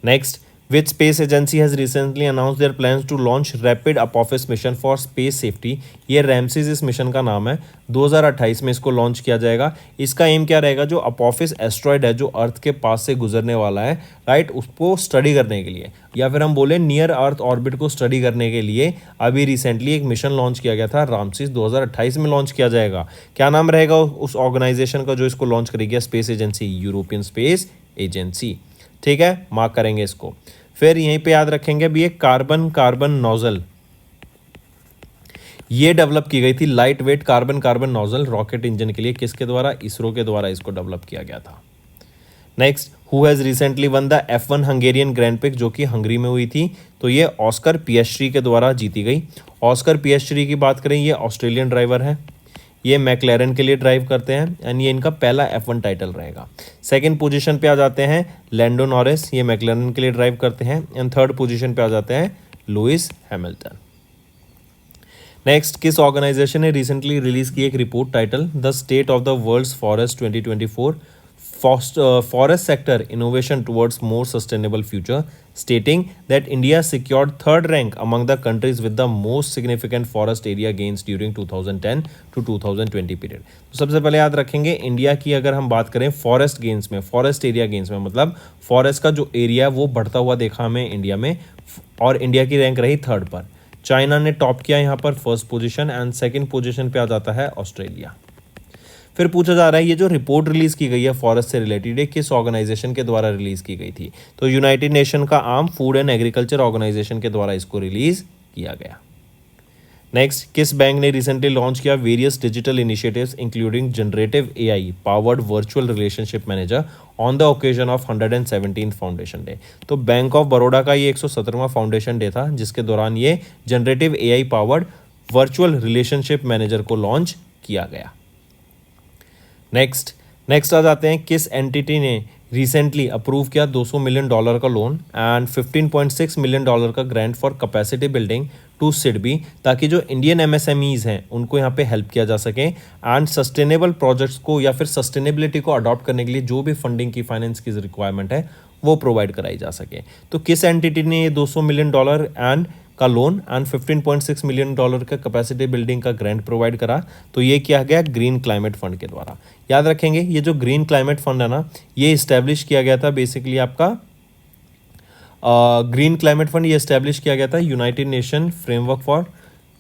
Next, which space agency has recently announce their plans to launch rapid Apophis mission for space safety? ये Ramses इस मिशन का नाम है। 2028 में इसको लॉन्च किया जाएगा। इसका एम क्या रहेगा? जो अपोफिस एस्ट्रॉयड है जो अर्थ के पास से गुजरने वाला है, राइट, उसको स्टडी करने के लिए, या फिर हम बोले नियर अर्थ ऑर्बिट को स्टडी करने के लिए अभी रिसेंटली एक मिशन लॉन्च किया गया था रामसेस। 2028 में लॉन्च किया जाएगा। क्या नाम रहेगा उस ऑर्गेनाइजेशन का जो इसको लॉन्च करेगी? Space agency, European space agency. ठीक है, मार्क करेंगे इसको। फिर यहीं पे याद रखेंगे भी ये कार्बन नोजल, ये डेवलप की गई थी light weight carbon nozzle rocket engine के लिए। किसके द्वारा? इसरो के द्वारा इसको डेवलप किया गया था। Next, who has recently one the F1 Hungarian grand prix जो कि हंगरी में हुई थी? तो ये ऑस्कर पिएस्ट्री के द्वारा जीती गई। ऑस्कर पिएस्ट्री की बात करें, ये ऑस्ट्रेलियन ड्राइवर है, ये मैक्लेरन के लिए ड्राइव करते हैं एंड ये इनका पहला F1 टाइटल रहेगा। सेकंड पोजीशन पे आ जाते हैं लैंडो नॉरिस, ये मैक्लेरन के लिए ड्राइव करते हैं। एंड थर्ड पोजीशन पे आ जाते हैं लुइस हैमिल्टन। नेक्स्ट, किस ऑर्गेनाइजेशन ने रिसेंटली रिलीज की एक report title the state of the world's forest 2024 forest sector innovation towards more sustainable future, stating that India secured 3rd rank among the countries with the most significant forest area gains during 2010 to 2020 period। तो सबसे पहले याद रखेंगे India की अगर हम बात करें फॉरेस्ट गेन्स में, फॉरेस्ट एरिया गेन्स में, मतलब फॉरेस्ट का जो एरिया वो बढ़ता हुआ देखा हमें इंडिया में, और इंडिया की रैंक रही 3rd पर। चाइना ने टॉप किया यहाँ पर 1st position and 2nd position पे आ जाता है ऑस्ट्रेलिया। फिर पूछा जा रहा है ये जो रिपोर्ट रिलीज की गई है फॉरेस्ट से रिलेटेड, ये किस ऑर्गेनाइजेशन के द्वारा रिलीज की गई थी? तो यूनाइटेड नेशन का arm food and agriculture organisation के द्वारा इसको रिलीज किया गया। नेक्स्ट, किस बैंक ने रिसेंटली लॉन्च किया various digital initiatives including generative AI powered virtual relationship manager on the occasion of 117th foundation day? तो बैंक ऑफ बड़ौदा का ये 117वां फाउंडेशन डे था जिसके दौरान ये generative AI powered virtual relationship manager को लॉन्च किया गया। नेक्स्ट आ जाते हैं किस एंटिटी ने रिसेंटली अप्रूव किया $200 मिलियन का लोन एंड $15.6 मिलियन का grant for capacity building to SIDBI, ताकि जो इंडियन MSMEs हैं उनको यहाँ पे हेल्प किया जा सके एंड सस्टेनेबल प्रोजेक्ट्स को या फिर सस्टेनेबिलिटी को अडॉप्ट करने के लिए जो भी फंडिंग की फाइनेंस की रिक्वायरमेंट है वो प्रोवाइड कराई जा सके। तो किस एंटिटी ने ये $200 मिलियन एंड का लोन एंड $15.6 मिलियन का कैपेसिटी बिल्डिंग का ग्रांट प्रोवाइड करा? तो ये किया गया ग्रीन क्लाइमेट फंड के द्वारा। याद रखेंगे ये जो ग्रीन क्लाइमेट फंड है ना, ये इस्टेब्लिश किया गया था बेसिकली आपका ग्रीन क्लाइमेट फंड ये इस्टेब्लिश किया गया था United nation framework for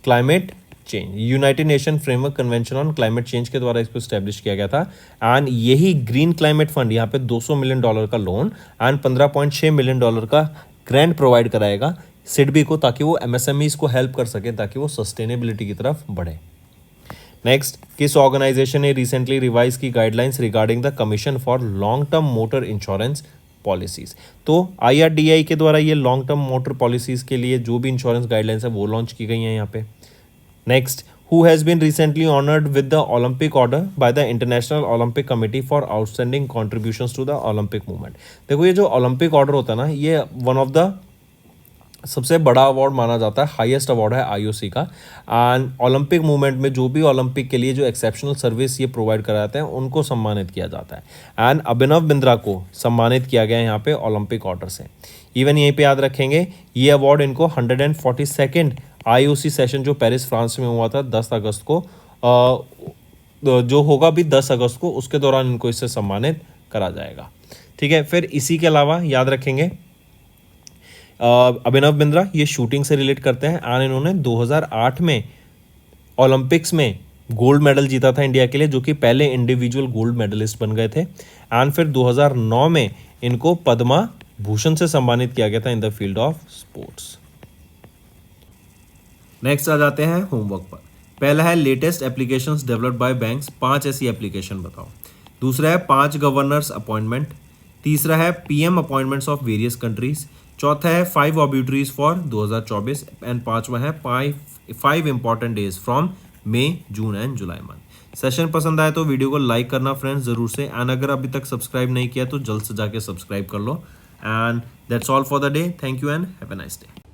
climate change, United nation framework convention on climate change के द्वारा इसको इस्टेब्लिश किया गया था। एंड यही ग्रीन क्लाइमेट फंड यहाँ पे $200 मिलियन का लोन एंड $15.6 मिलियन का ग्रांट प्रोवाइड कराएगा सिडबी को, ताकि वो MSMEs को हेल्प कर सके, ताकि वो सस्टेनेबिलिटी की तरफ बढ़े। नेक्स्ट, किस ऑर्गेनाइजेशन ने रिसेंटली रिवाइज की guidelines regarding the commission for long term motor insurance policies? तो IRDAI के द्वारा ये लॉन्ग टर्म मोटर पॉलिसीज के लिए जो भी इंश्योरेंस गाइडलाइंस है वो लॉन्च की गई हैं यहाँ पे। Next, who has been recently honored with the Olympic Order by the International Olympic Committee for outstanding contributions to the Olympic movement। देखो ये जो ओलंपिक ऑर्डर होता है ना, ये वन ऑफ द सबसे बड़ा अवार्ड माना जाता है, हाईएस्ट अवार्ड है आईओसी का। एंड ओलंपिक मूवमेंट में जो भी ओलंपिक के लिए जो एक्सेप्शनल सर्विस ये प्रोवाइड कराते हैं उनको सम्मानित किया जाता है। एंड अभिनव बिंद्रा को सम्मानित किया गया है यहाँ पे ओलंपिक ऑर्डर से। इवन यहीं पे याद रखेंगे ये अवार्ड इनको 142nd आईओसी सेशन जो पेरिस फ्रांस में हुआ था 10 अगस्त को, जो होगा भी 10 अगस्त को, उसके दौरान इनको इससे सम्मानित करा जाएगा। ठीक है, फिर इसी के अलावा याद रखेंगे अभिनव बिंद्रा ये शूटिंग से रिलेट करते हैं एंड इन्होंने 2008 में ओलंपिक्स में गोल्ड मेडल जीता था इंडिया के लिए, जो कि पहले इंडिविजुअल गोल्ड मेडलिस्ट बन गए थे। एंड फिर 2009 में इनको पद्मा भूषण से सम्मानित किया गया था in the field of sports. Next आ जाते हैं होमवर्क पर। पहला है latest applications developed by banks, 5 ऐसी एप्लीकेशन बताओ। दूसरा है 5 गवर्नर्स अपॉइंटमेंट। तीसरा है PM appointments of various countries. चौथा है 5 ऑब्यूटरीज फॉर 2024 एंड पांचवा है 5 important days from May, June and July month. Session पसंद आए तो वीडियो को लाइक करना फ्रेंड्स जरूर से, एंड अगर अभी तक सब्सक्राइब नहीं किया तो जल्द से जाके सब्सक्राइब कर लो। And that's all for the day. Thank you and have a nice day.